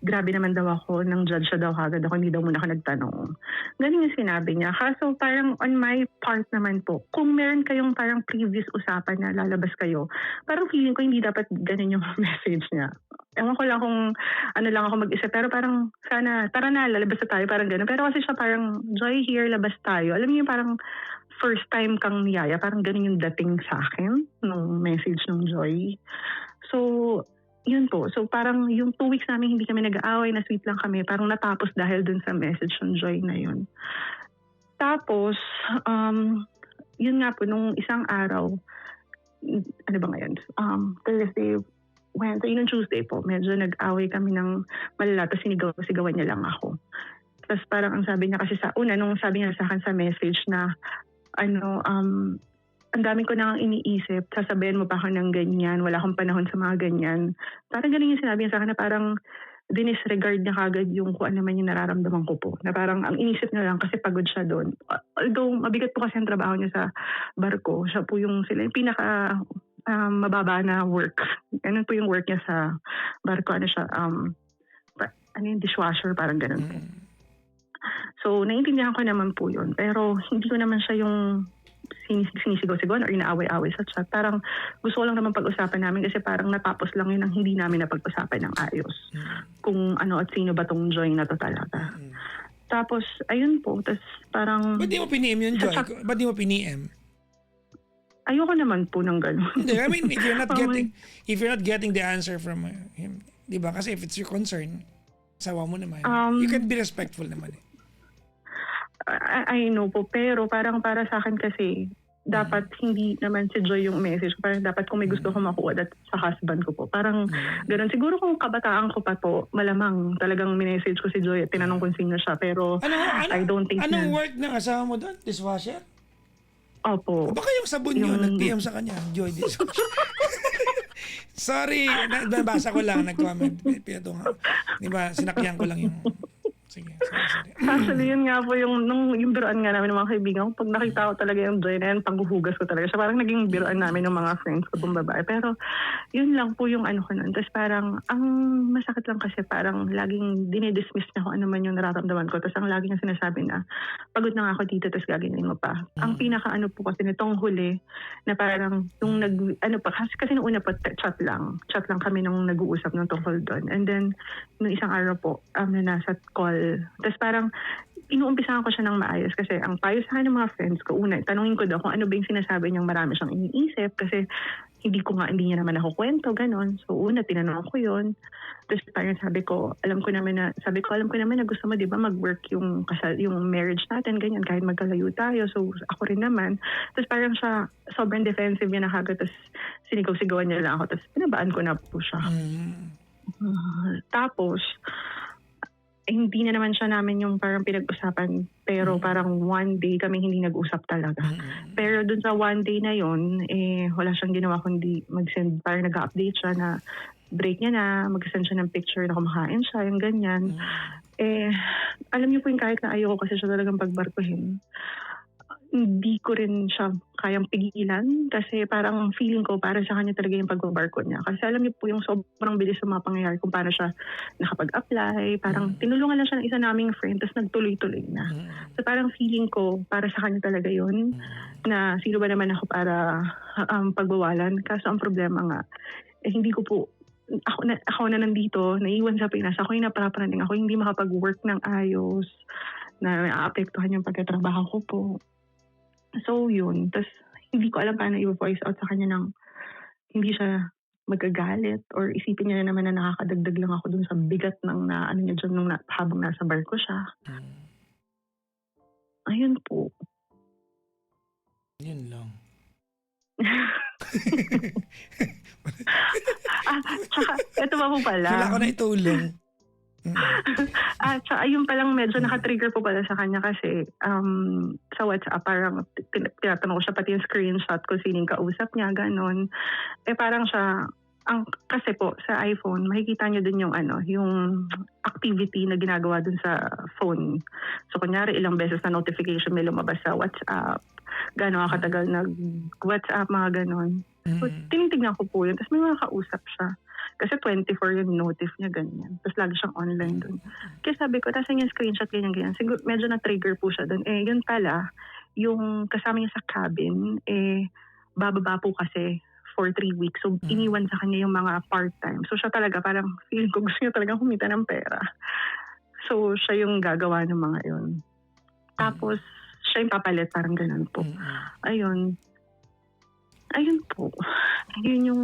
grabe naman daw ako, nang judge siya daw agad ako, hindi daw muna ako nagtanong. Ganun yung sinabi niya. Kaso parang on my part naman po, kung meron kayong parang previous usapan na lalabas kayo, parang feeling ko hindi dapat ganun yung message niya. Ewan ko lang kung ano lang ako mag-isip, pero parang sana, tara na, lalabas na tayo, parang ganun. Pero kasi siya parang, Joy, here, labas tayo. Alam niyo yung parang first time kang niyaya, parang ganun yung dating sa akin, nung message ng Joy. So, yun po. So, parang yung 2 weeks namin hindi kami nag-aaway, na sweet lang kami, parang natapos dahil dun sa message ng Joy na yun. Tapos, yun nga po, nung isang araw, ano ba ngayon? Thursday, Wednesday, nung Tuesday po, medyo nag-away kami ng malala, tapos sigawan niya lang ako. Tapos parang ang sabi niya kasi sa una, nung sabi niya sa akin sa message na, ang dami ko nang iniisip, sasabihin mo pa ako ng ganyan, wala akong panahon sa mga ganyan. Parang ganun yung sinabi niya sa akin na parang dinisregard niya kagad yung kung ano man yung nararamdaman ko po. Na parang ang inisip niya lang kasi pagod siya doon. Although mabigat po kasi ang trabaho niya sa barko, siya po yung pinaka mababa na work. Ganun po yung work niya sa barko. Ano siya, dishwasher, parang ganun po. So, naiintindihan ko naman po yun. Pero hindi ko naman siya yung sinisigaw-sigawan or inaaway-away sa chat. Parang gusto ko lang naman pag-usapan namin kasi parang natapos lang yun ang hindi namin napag-usapan ng ayos. Kung ano at sino ba tong Joy na to talaga. Tapos, ayun po. Tapos parang... Ba't di mo piniem yun, Joy? Ba't di mo piniem? Ayoko naman po ng gano'n. I mean, if you're not getting the answer from him, di ba? Kasi if it's your concern, sawa mo naman. You can be respectful naman eh. I know po, pero parang para sa akin kasi, dapat hindi naman si Joy yung message. Parang dapat kung may gusto ko makuha sa husband ko po. Parang ganun. Siguro kung kabataan ko pa po, malamang talagang minessage ko si Joy at tinanong kung sino siya. Pero I don't think anong work ng asawa mo doon? Dishwasher? Opo. Baka yung sabon nyo, nag-PM sa kanya, Joy dishwasher. Sorry, nabasa ko lang, nag-comment. Pero nga, di ba, sinakyan ko lang yung... Sige, sorry. Actually, yun nga po yung biruan nga namin ng mga kaibigan ko. Pag nakita ko talaga yung Joy na yan, panghuhugas ko talaga siya. Parang naging biruan namin ng mga friends ko pong babae. Pero yun lang po yung ano ko nun. Tapos parang, ang masakit lang kasi parang laging dinidismiss niya kung ano man yung nararamdaman ko. Tapos ang lagi niya sinasabi na, pagod na nga ako dito, tapos gagawin mo pa. Ang pinaka-ano po kasi nitong huli, na parang yung kasi nung una po, chat lang kami nung nag-uusap ng tungkol doon. And then, nung isang araw po, na nasa call. Tapos parang inuumpisahan ko siya ng maayos kasi ang payo sa akin ng mga friends ko, una, tanungin ko daw kung ano ba yung sinasabi niyang marami siyang iniisip kasi hindi niya naman ako kwento, ganon. So una, tinanong ko yun. Tapos parang sabi ko, alam ko naman na gusto mo, di ba, mag-work yung marriage natin, ganyan, kahit magkalayo tayo. So ako rin naman. Tapos parang siya, sobrang defensive niya na kagad. Tapos sinigaw-sigawan niya lang ako. Tapos pinabaan ko na po siya. Tapos, hindi na naman siya namin yung parang pinag-usapan, pero parang one day kami hindi nag-usap talaga. Pero dun sa one day na yon, wala siyang ginawa kundi mag-send, parang nag-update siya na break niya na, mag-send siya ng picture na kumakain siya, yung ganyan. Alam niyo po yung kahit na ayoko kasi siya talagang pagbarkuhin. hindi ko rin siya kayang pigilan kasi parang feeling ko para sa kanya talaga yung pagbabarko niya. Kasi alam niyo po yung sobrang bilis ng mga pangyayari kung paano siya nakapag-apply. Parang tinulungan lang siya ng isa naming friend tapos nagtuloy-tuloy na. So parang feeling ko para sa kanya talaga yun na sino ba naman ako para pagbawalan. Kaso ang problema nga, hindi ko po ako na nandito, naiwan sa Pinas, ako yung napaparating, ako hindi makapag-work ng ayos, na naapektuhan yung pagkatrabaho ko po. So yun, tapos hindi ko alam paano i-voice out sa kanya ng hindi siya magagalit or isipin niya na naman na nakakadagdag lang ako dun sa bigat ng ano niya dyan nung habang nasa bar ko siya. Ayun po. Yun lang. Tsaka, ito ba po pala? Wala ko na itulong. Tsaka ayun palang medyo naka-trigger po pala sa kanya kasi sa WhatsApp parang tinatanong ko siya pati yung screenshot ko sining kausap niya, ganon. Parang siya, kasi po sa iPhone, makikita niyo din yung yung activity na ginagawa dun sa phone. So kunyari ilang beses na notification may lumabas sa WhatsApp, gano'n katagal nag-WhatsApp, mga ganon. So tinitignan ko po yun, tapos may mga kausap siya. Kasi 24 yung notif niya, ganyan. Tapos lagi siyang online dun. Kaya sabi ko, tasan yung screenshot, ganyan. Siguro medyo na-trigger po siya dun. Yun pala, yung kasama niya sa cabin, bababa po kasi for 3 weeks. So, iniwan sa kanya yung mga part-time. So, siya talaga, parang feeling ko gusto niya talagang kumita ng pera. So, siya yung gagawa ng mga yun. Tapos, siya yung papalit, parang ganun po. Ayun. Ayun po. Yun yung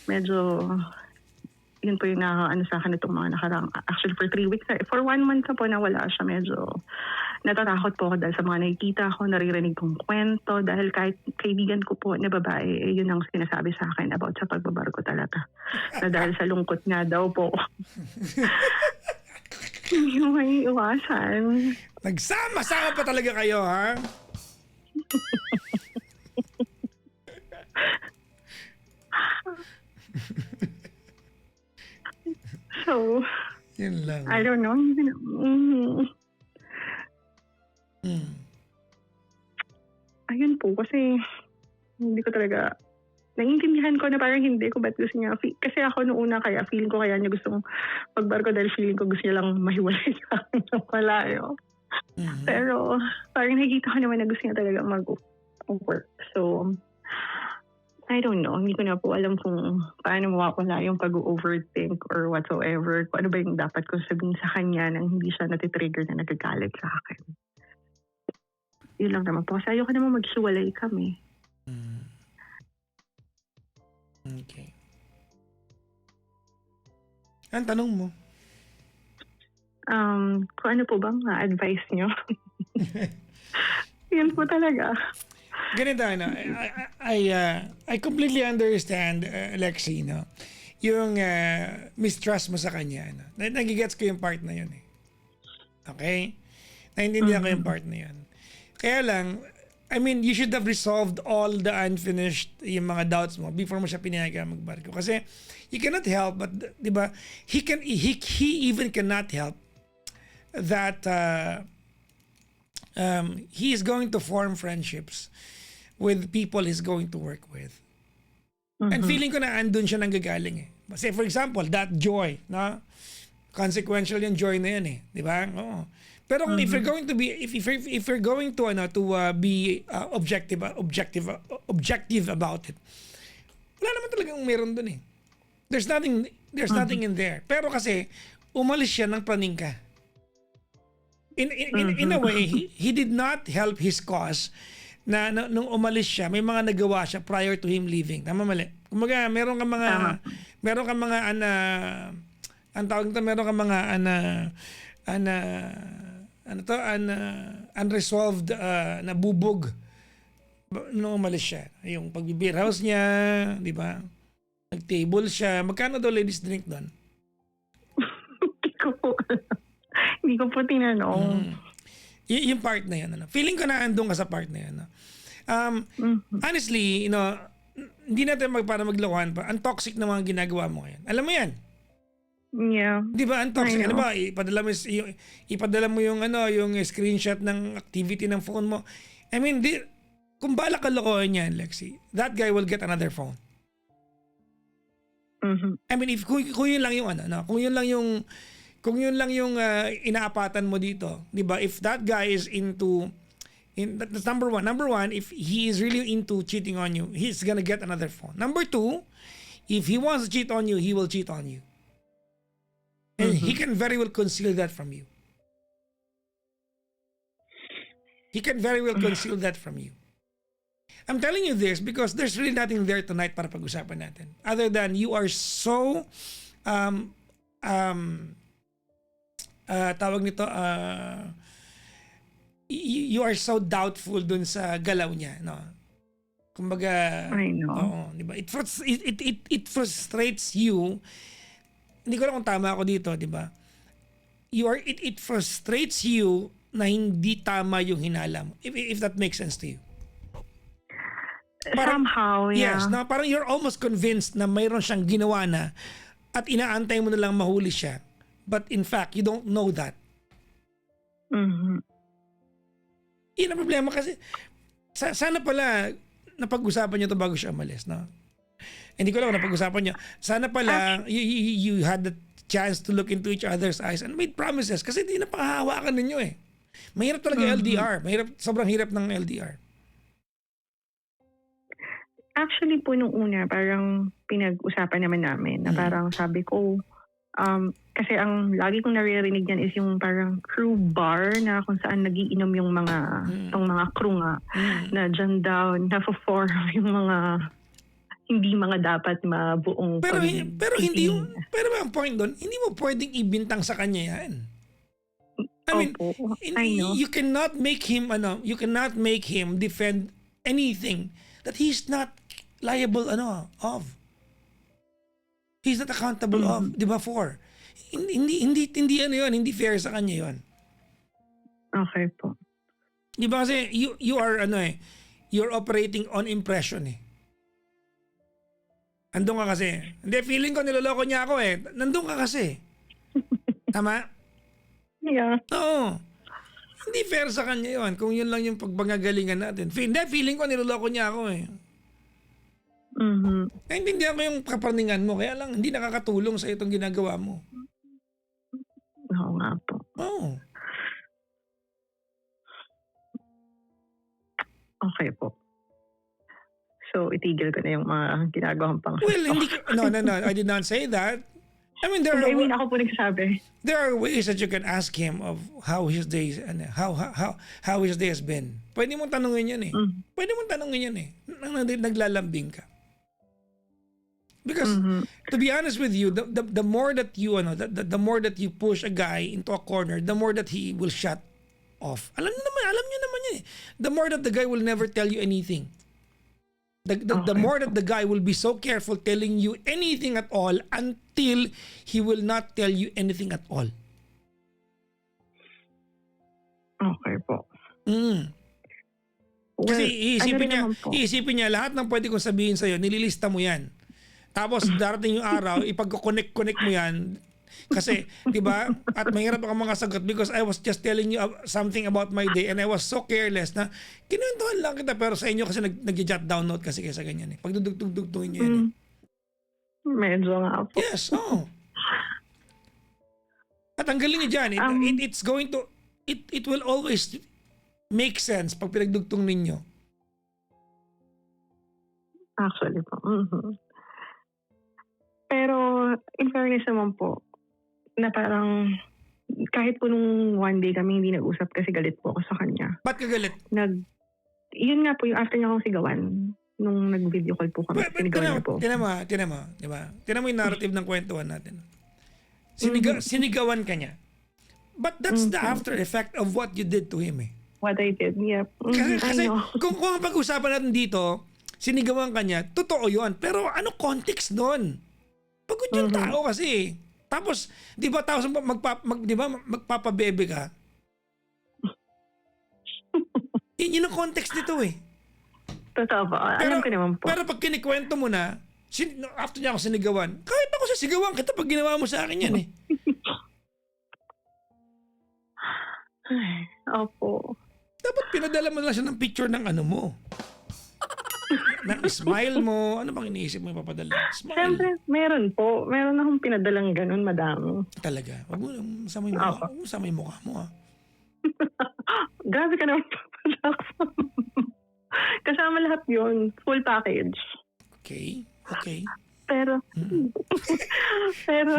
medyo, yun po yung sa akin itong mga nakarang. Actually, for 3 weeks, for 1 month na po na wala siya, medyo natatakot po ako dahil sa mga nakikita ko, naririnig kong kwento, dahil kahit kaibigan ko po na babae, yun ang sinasabi sa akin about sa pagbabarko talaga. Na dahil sa lungkot nga daw po. Hindi mo may iwasan. Nagsama-sama pa talaga kayo, ha? So, yun lang. I don't know. Ayun po, kasi hindi ko talaga, naiintindihan ko na parang hindi ko ba't gusto niya. Kasi ako noong una kaya, feeling ko kaya niya gustong pagbarko dahil feeling ko gusto niya lang mahiwalay sa akin ng malayo. Pero parang nakikita ko naman na gusto niya talaga mag-work. So, I don't know. Hindi ko na po alam kung paano mawawala yung pag-overthink or whatsoever. Kung ano ba yung dapat ko sabihin sa kanya nang hindi siya natitrigger na nagagalit sa akin. Yun lang naman po. Kasi ayoko naman maghiwalay kami. Okay. Ang tanong mo? Kung ano po bang advice nyo? Yan po talaga. Ganito, I completely understand, Lexi, no? Yung mistrust mo sa kanya. No? Nagigets ko yung part na yun. Okay? Naintindihan ko yung part na yun. Kaya lang, I mean, you should have resolved all the unfinished yung mga doubts mo before mo siya pinayagan magbarko. Kasi you cannot help, but, di ba, he even cannot help that he is going to form friendships with people he's going to work with. And feeling ko na andun siya nanggagaling. Say for example, that joy, no? Consequential yung joy na yan, di ba? Oo. Pero if you're going to be if you're going to be objective about it, wala naman talagang meron dun eh. There's nothing in there. Pero kasi umalis siya ng paningka. In a way, he did not help his cause na nung umalis siya, may mga nagawa siya prior to him leaving. Tama, mali? Kumaga, meron ka mga ang tawag nito, meron ka mga unresolved na bubog nung umalis siya. Yung pag-beer house niya, di ba? Nag-table siya. Magkano daw ladies drink doon? Hindi ko po tinanong. Yung part na yan. Feeling ko na andun ka sa part na yan. Honestly, hindi natin para maglokohan pa. Ang toxic na mga ginagawa mo ngayon. Alam mo yan. Yeah. Di ba? Ang toxic. I Ano know. ba? Ipadala mo yung yung screenshot ng activity ng phone mo. I mean, kung balak ka lokohin yan, Lexi, that guy will get another phone. Mhm. I mean, kung yun lang yung kung yun lang yung inaapatan mo dito, 'di ba? If that guy is that's number one. Number one, if he is really into cheating on you, he's gonna get another phone. Number two, if he wants to cheat on you, he will cheat on you. And he can very well conceal that from you. He can very well conceal that from you. I'm telling you this because there's really nothing there tonight para pag-usapan natin. Other than you are so, tawag nito, you are so doubtful dun sa galaw niya, no? Kumbaga, I know. oo, di ba? It frustrates you. Hindi ko lang kung tama ako dito, di ba? It frustrates you na hindi tama yung hinala mo. If that makes sense to you. Somehow, yeah. Yes, na parang you're almost convinced na mayroon siyang ginawa na at inaantay mo na lang mahuli siya. But in fact, you don't know that. Mhm. Yun ang problema kasi sana pala napag-usapan niyo to bago siya umalis, no? Hindi ko lang kung napag-usapan niyo. Sana pala you had the chance to look into each other's eyes and made promises kasi di na panghahawakan ninyo eh. Mahirap talaga LDR. Sobrang hirap ng LDR. Actually po nung una, parang pinag-usapan naman namin na parang sabi ko, kasi ang lagi kong naririnig yan is yung parang crew bar na kung saan nagiinom yung tong mga crew nga na dyan daw na-form yung mga hindi mga dapat mabuong Pero hindi yung ang point doon, hindi mo pwedeng ibintang sa kanya yan. I mean, Opo, I know. you cannot make him defend anything that he's not liable of. He's not accountable of, 'di ba, for. Hindi hindi fair sa kanya 'yon. Okay po. 'Di ba kasi you are you're operating on impression eh. Andun ka kasi. Hindi, feeling ko niloloko niya ako eh. Nandun ka kasi. Tama? Yeah. Oo. Hindi fair sa kanya yun. Kung yun lang yung pagbangagalingan natin. Hindi, feeling ko niloloko niya ako eh. Mhm. Naintindihan ko yung kaparningan mo. Kaya lang, hindi nakakatulong sa itong ginagawa mo. Oo nga po. Oo. Okay po. So, itigil ko na yung mga ginagawang pang... Well, hindi ko, no, I did not say that. I mean, ako po nagsasabi. there are ways that you can ask him of how his day how his day has been. Pwede mong tanungin yan eh. Pwede mong tanungin yan eh. Naglalambing ka. Because to be honest with you, the more that you the more that you push a guy into a corner, the more that he will shut off. Alam niyo naman yan eh. The more that the guy will never tell you anything. The more that the guy will be so careful telling you anything at all until he will not tell you anything at all. Okay po. Kasi Well, iisipin niya lahat ng pwede kong sabihin sa'yo, nililista mo yan. Tapos darating yung araw, ipag-connect mo yan. Kasi, di ba? At mahirap ako mga sagot because I was just telling you something about my day and I was so careless na kinuwentuhan lang kita pero sa inyo kasi nag-jot down note kasi kaysa ganyan eh. Pag dudugtugtugtugin niyo yan eh. Medyo nga po. Yes, oo. At ang galing niya dyan, it will always make sense pag pinagdugtong ninyo. Actually po. Pero, in fairness naman po, na parang kahit po nung one day kami hindi nag-usap kasi galit po ako sa kanya. Ba't ka galit? Yun nga po yung after niya akong sigawan nung nag-video call po kami. Sinigawan niya po. Tinan mo, di ba? Tinan mo yung narrative ng kwentuhan natin. Sinigawan ka niya. But that's the after effect of what you did to him eh. What I did, yep. Kasi I know. kung ang pag-usapan natin dito, sinigawan ka niya, totoo yun. Pero ano context doon? Pagod yung tao kasi. Tapos, di ba magpapabebe ka? Yun ang context nito eh. Totoo po. Alam ko naman po. Pero pag kinikwento mo na, after niya ako sinigawan, kahit ako Sisigawan kita pag ginawa mo sa akin yan eh. Ay, opo. Dapat pinadala mo lang siya ng picture ng ano mo. Ng smile mo. Ano bang iniisip mo ipapadala? Smile. Siyempre, meron po. Meron akong pinadalang ganun, madami. Talaga. Huwag mo masama yung mukha. Opo. Huwag mo masama yung mukha mo ha. Grabe ka naman, Papa Jackson. Kasama lahat yun. Full package. Okay. Okay. Pero, pero,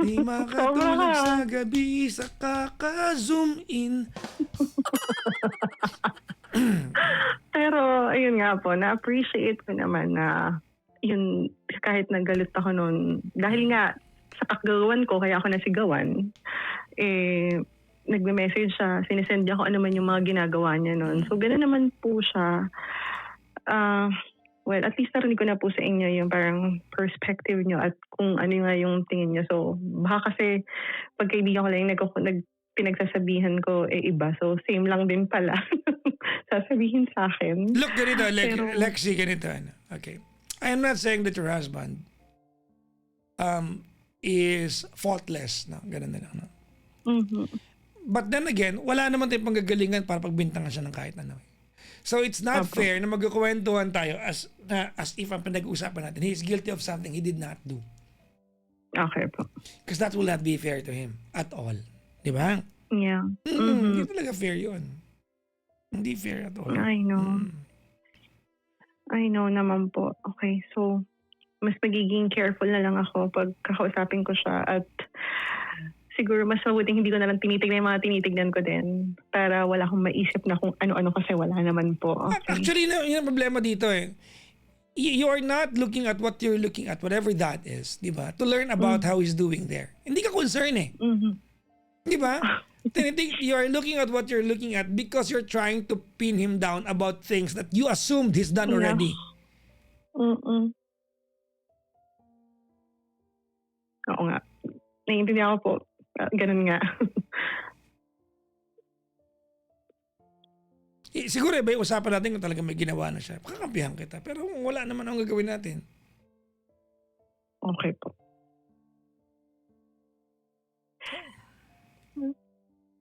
Di makatulog sa gabi sa kaka-zoom in. pero, ayun nga po, na-appreciate ko naman na yun, kahit nagalit ako noon, dahil nga sa kakagawan ko, kaya ako nasigawan, nagme-message siya, sinesend niya ko ano man yung mga ginagawa niya noon. So, gano'n naman po siya. Well, at least narinig ko na po sa inyo yung parang perspective nyo at kung ano nga yung tingin nyo. So, baka kasi pagkaibigan ko lang yung pinagsasabihan ko iba. So, same lang din pala. Sasabihin sa akin. Look, ganito, Pero- Lexi, ganito. Okay. I am not saying that your husband is faultless. No? Ganun na lang. No? Mhm. But then again, wala naman tayong panggagalingan para pagbintangan siya ng kahit ano. So it's not Opo. fair na magkukwentuhan tayo as if ang pinag-uusapan natin, he is guilty of something he did not do. Okay po. Because that will not be fair to him at all. Di ba? Yeah. Hindi talaga fair yun. Hindi fair at all. I know. I know naman po. Okay, so mas magiging careful na lang ako pag kakausapin ko siya at siguro mas mabuting hindi ko na lang tinitignan yung mga tinitignan ko din para wala akong maisip na kung ano-ano kasi wala naman po. Okay. Actually, yun ang problema dito eh. You are not looking at what you're looking at, whatever that is, di ba? To learn about how he's doing there. Hindi ka concerned eh. Mhm. Di ba? You are looking at what you're looking at because you're trying to pin him down about things that you assumed he's done Yeah. already. Mm-mm. Oo nga. Naiintindihan ko po. Ganun nga. Siguro iba yung usapan natin kung talaga may ginawa na siya. Pakakampihan kita. Pero kung wala naman ang gagawin natin. Okay po.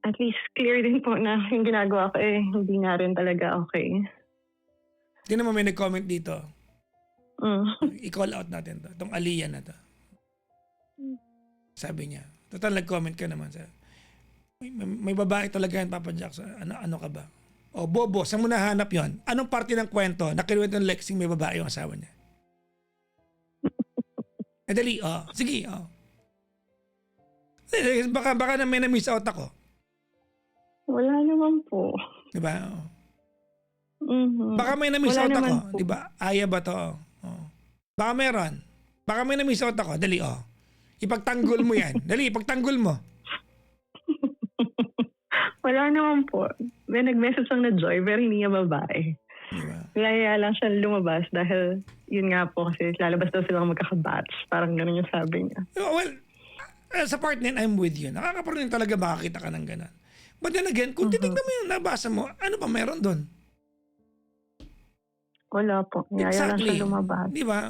At least clear din po na yung ginagawa ko hindi nga rin talaga okay. Hindi naman may nag-comment dito. Mm. I-call out natin to. Itong Aliyah na to. Sabi niya. Total nag-comment ka naman. May babae talaga yan, Papa Jackson. Ano ka ba? O bobo, saan mo nahanap yon? Anong parte ng kwento na kinuwento ng Lexing may babae yung asawa niya? Dali, sige, Baka na may na-miss out ako. Wala naman po. Diba? Mhm. Baka may na-miss Wala out ako. naman po. Diba? Aya ba to? Baka meron. Baka may na-miss out ako. Dali, ipagtanggol mo yan. Dali, ipagtanggol mo. Wala naman po. May nag-message lang na Joy, pero hindi niya babae. Diba? Kaya lang siya lumabas dahil yun nga po kasi lalabas daw silang magkakabatch. Parang ganun yung sabi niya. Well, sa part na yun, I'm with you. Nakakaparoon talaga makakita ka ng ganan. But then again, kung titignan mo yung nabasa mo, ano pa meron doon? Wala po. Kaya lang siya lumabas. Di ba?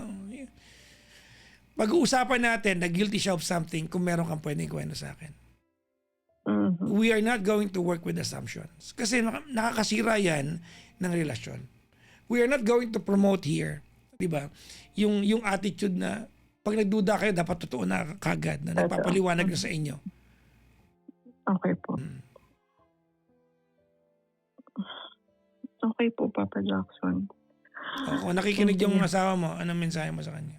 Pag-uusapan natin na guilty siya of something kung meron kang pwedeng kwento sa akin. Mhm. We are not going to work with assumptions. Kasi nakakasira yan ng relasyon. We are not going to promote here, di ba? Yung attitude na pag nagduda kayo, dapat totoo na kagad na nagpapaliwanag na sa inyo. Okay po. Okay po, Papa Jackson. O, kung nakikinig yung asawa mo, anong mensahe mo sa kanya?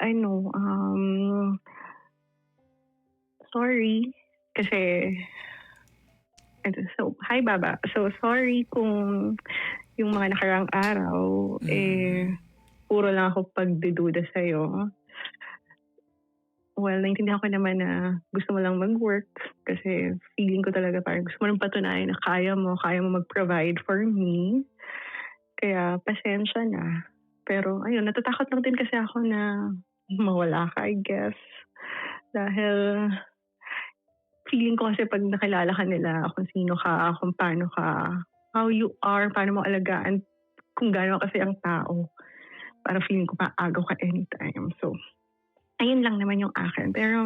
I know. Sorry. Kasi, so, hi Baba. So, sorry kung yung mga nakarang araw, puro lang ako pagdududa sa'yo. Well, naintindihan ko naman na gusto mo lang mag-work kasi feeling ko talaga parang gusto mo lang patunayan na kaya mo mag-provide for me. Kaya, pasensya na. Pero, ayun, natatakot lang din kasi ako na mawala ka, I guess. Dahil, feeling ko kasi pag nakilala ka nila, kung sino ka, kung paano ka, how you are, paano mo alagaan, kung gaano kasi ang tao. para feeling ko paagaw ka anytime. So, ayun lang naman yung akin. Pero,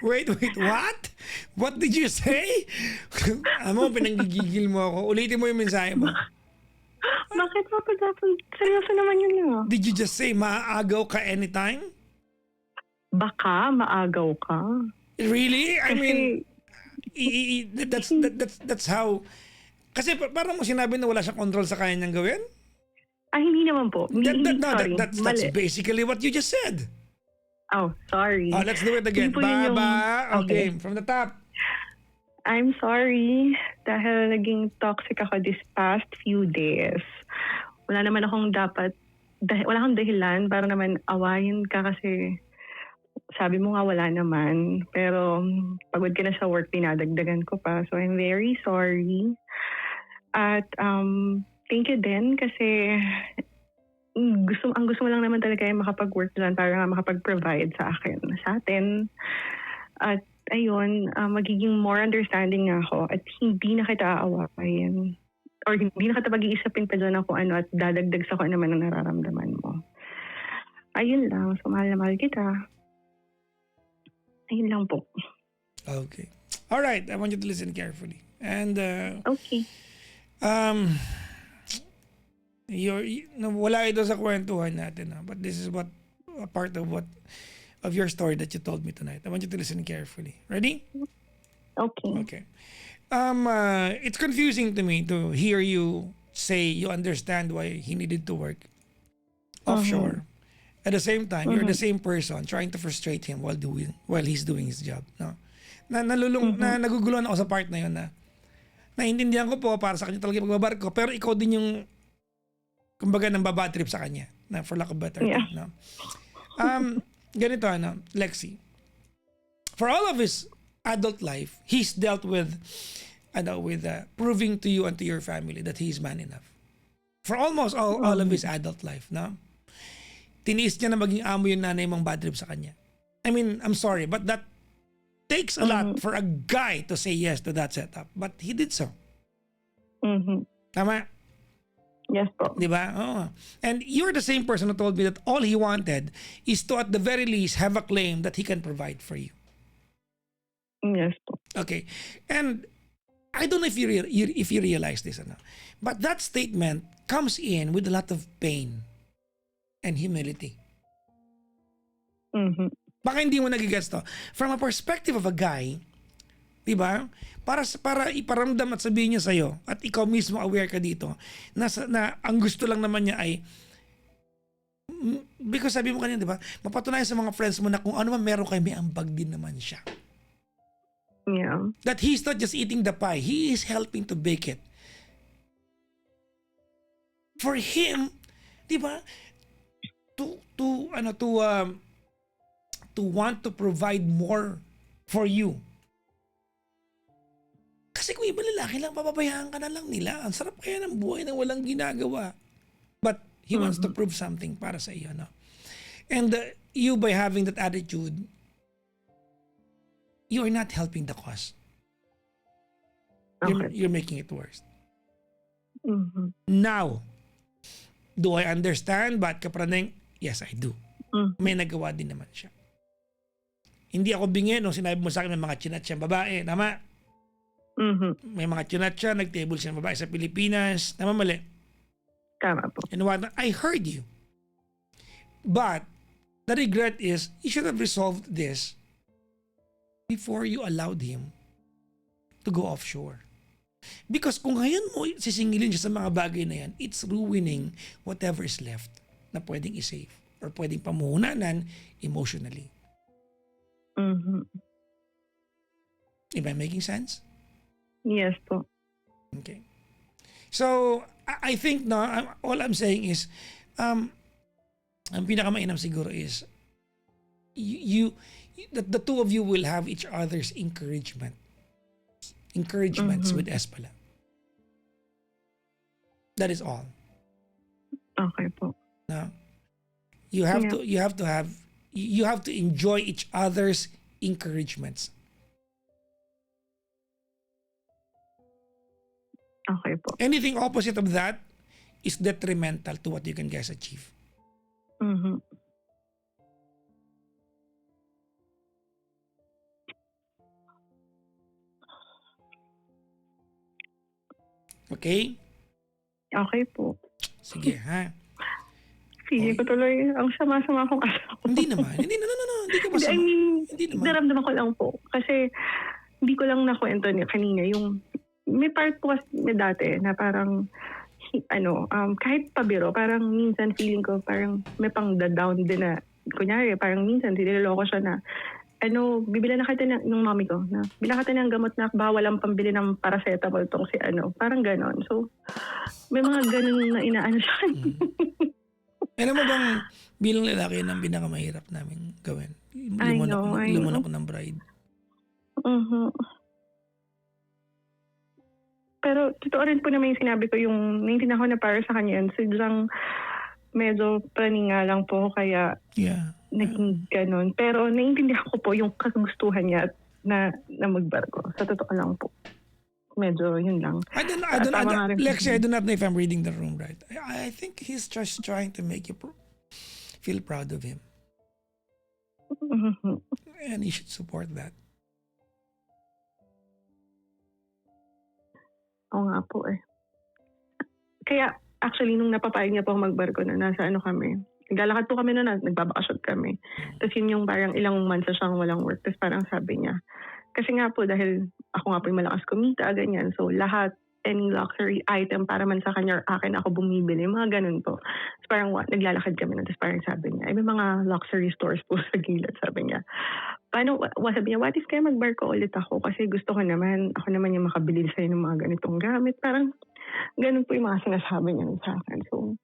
Wait, what? What did you say? Pinanggigigil mo ako. Ulitin mo yung mensahe mo. bakit dapat? Seryoso naman yun ah. Did you just say maaagaw ka anytime? Baka maagaw ka. Really? I Kasi, mean, that's how. Kasi parang mo sinabi na wala siyang control sa kaya niyang gawin? hindi naman po. Sorry, That's mali. basically what you just said. Oh, sorry. Oh, let's do it again. Yun po yun yung- Baba. Okay, Okay. from the top. I'm sorry dahil naging toxic ako this past few days. Wala naman akong wala akong dahilan para naman awayin ka kasi sabi mo nga wala naman. Pero pagod ka na sa work, pinadagdagan ko pa. So I'm very sorry. At thank you din kasi ang gusto mo lang naman talaga ay makapag-work dyan para nga makapag-provide sa atin. At ayun, magiging more understanding nga ako at hindi na kita aawayin. Or hindi na kita pag-iisapin pa dyan kung ano at dadagdag sa kung ano man ang nararamdaman mo. Ayun lang, so mahal na mahal kita. Ayun lang po. Okay. All right. I want you to listen carefully. And Okay. wala ito sa kwentuhan natin, but this is a part of your story that you told me tonight. I want you to listen carefully. Ready? Okay. Okay. It's confusing to me to hear you say you understand why he needed to work offshore. At the same time, you're the same person trying to frustrate him while he's doing his job. No? Naguguluhan ako sa part na yun na naintindihan ko po para sa kanya talaga magbabarko, pero ikaw din yung kumbaga ng bad trip sa kanya, na for lack of better term. No? Ganito, Lexi. For all of his adult life, he's dealt with proving to you and to your family that he's man enough. For almost all of his adult life, no? Tiniis niya na maging amo yung nanay mong bad trip sa kanya. I mean, I'm sorry, but that takes a lot for a guy to say yes to that setup. But he did so. Tama? Yes po. Di ba? Oo. And you're the same person who told me that all he wanted is to at the very least have a claim that he can provide for you. Yes po. Okay. And I don't know if you realize this, but that statement comes in with a lot of pain and humility. Baka hindi mo nagigets to. From a perspective of a guy, di ba? Para iparamdam at sabihin niya sa'yo at ikaw mismo aware ka dito na ang gusto lang naman niya ay because sabi mo kanina, di ba? Mapatunayan sa mga friends mo na kung ano man meron kayo, may ambag din naman siya. Yeah. That he's not just eating the pie, he is helping to bake it. For him, di ba? To want to provide more for you. Kasi kung iba lalaki lang, papabayaan ka na lang nila. Ang sarap kaya ng buhay na walang ginagawa. But he wants to prove something para sa iyo. No? And you, by having that attitude, you are not helping the cause. Okay. You're making it worse. Now, do I understand? Ba't ka praneng? Yes, I do. May nagawa din naman siya. Hindi ako bingi nung sinabi mo sa akin may mga chinat siyang babae. Tama? May mga chinat siya, nag-table siya ng babae sa Pilipinas. Tama, mali? Tama po. And what? I heard you. But, the regret is, you should have resolved this before you allowed him to go offshore. Because kung ngayon mo sisingilin siya sa mga bagay na yan, it's ruining whatever is left na pwedeng i-save or pwedeng pamuhunanan emotionally. Am I making sense? Yes po. Okay. So, I think all I'm saying is, ang pinakamainam siguro is, the two of you will have each other's encouragements with Espala. That is all. Okay po. No? You have to enjoy each other's encouragements. Okay po. Anything opposite of that is detrimental to what you can guys achieve. Mhm. Okay? Okay po. Sige, ha? Feeling ko Okay. tuloy ang sama-sama kong asawa. Hindi naman. Hindi, no, no, no, no. Hindi ka Hindi, I masama. mean, Hindi naman. naramdaman ko lang po. Kasi hindi ko lang nakwento niya kanina yung may part po kasi na dati na parang kahit pabiro, parang minsan feeling ko parang may pang down din na kunyari, parang minsan niloloko siya na bibila na kita ng mami ko na bila kita ng gamot na bawal ang pambili ng paracetamol tong si parang ganon. So, may mga ganon na inaano siya. Alam mo bang bilang lalaki yun ang pinakamahirap namin gawin? I know. Lumunak ko ng bride. Mhm. Pero totoo rin po naman yung sinabi ko, yung naiintindihan ko na para sa kanya yun. Sadyang medyo praninga lang po kaya Yeah. naging ganon. Pero naiintindihan ko po yung kagustuhan niya na magbarko. Sa totoo lang po. Medyo yun lang. Tama nga rin. Lexi, I do not know if I'm reading the room right. I think he's just trying to make you feel proud of him. Mhm. And you should support that. Oo nga po eh. Kaya actually nung napapayag niya po ako magbarko na nasa kami. Naglalakad po kami na nagbabakasyon kami. Tapos yun yung parang ilang months na siyang walang work. Tapos parang sabi niya, kasi nga po dahil ako nga po yung malakas kumita, ganyan. So lahat, any luxury item para man sa kanya or akin ako bumibili, mga ganun po. Tapos parang naglalakad kami na. Tapos parang sabi niya, may mga luxury stores po sa gilid, sabi niya. Sabi niya, what if kaya magbarko ulit ako? Kasi gusto ko naman, ako naman yung makabili sa'yo ng mga ganitong gamit. Parang ganun po yung mga sinasabi niya sa akin. So,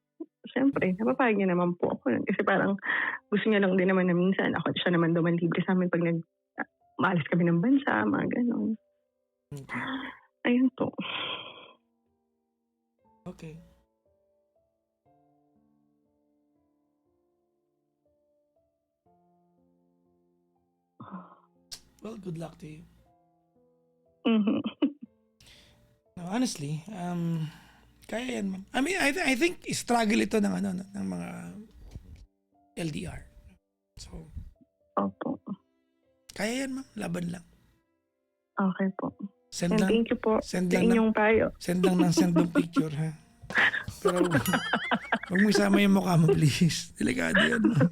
siyempre, napapayag niya naman po ako. Kasi parang gusto niya lang din naman na minsan siya naman duman libre sa amin pag maalis kami ng bansa, mga ganon. Okay. Ayun po. Okay. Well, good luck to you. Mhm. No, honestly, kaya yan, ma'am. I mean, I think struggle ito ng ng mga LDR. So, Opo. kaya yan, ma'am. Laban lang. Okay po. Send And lang. thank you po Send sa lang inyong payo. Send lang ng picture, ha? Pero, huwag mo isama yung mukha mo, please. Delikado yan, ma'am.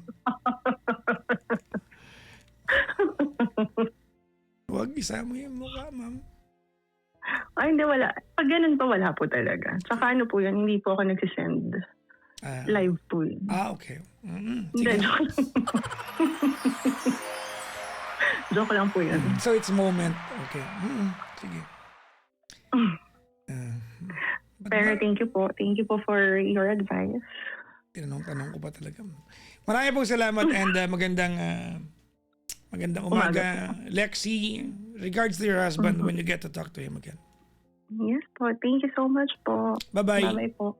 Huwag isama yung mukha, ma'am. Ay, hindi, wala. Pag ganun pa, wala po talaga. Tsaka po yun, hindi po ako nagsisend. Live po yun. Okay. Mm-hmm. Hindi, Sige. joke lang. Joke lang po yun. So, it's moment. Okay. Mm-hmm. Sige. Pero thank you po. Thank you po for your advice. Tinanong ko pa talaga. Marami pong salamat and magandang umaga. Lexi, regards to your husband when you get to talk to him again. Yes po. Thank you so much po. Bye-bye. Bye-bye po.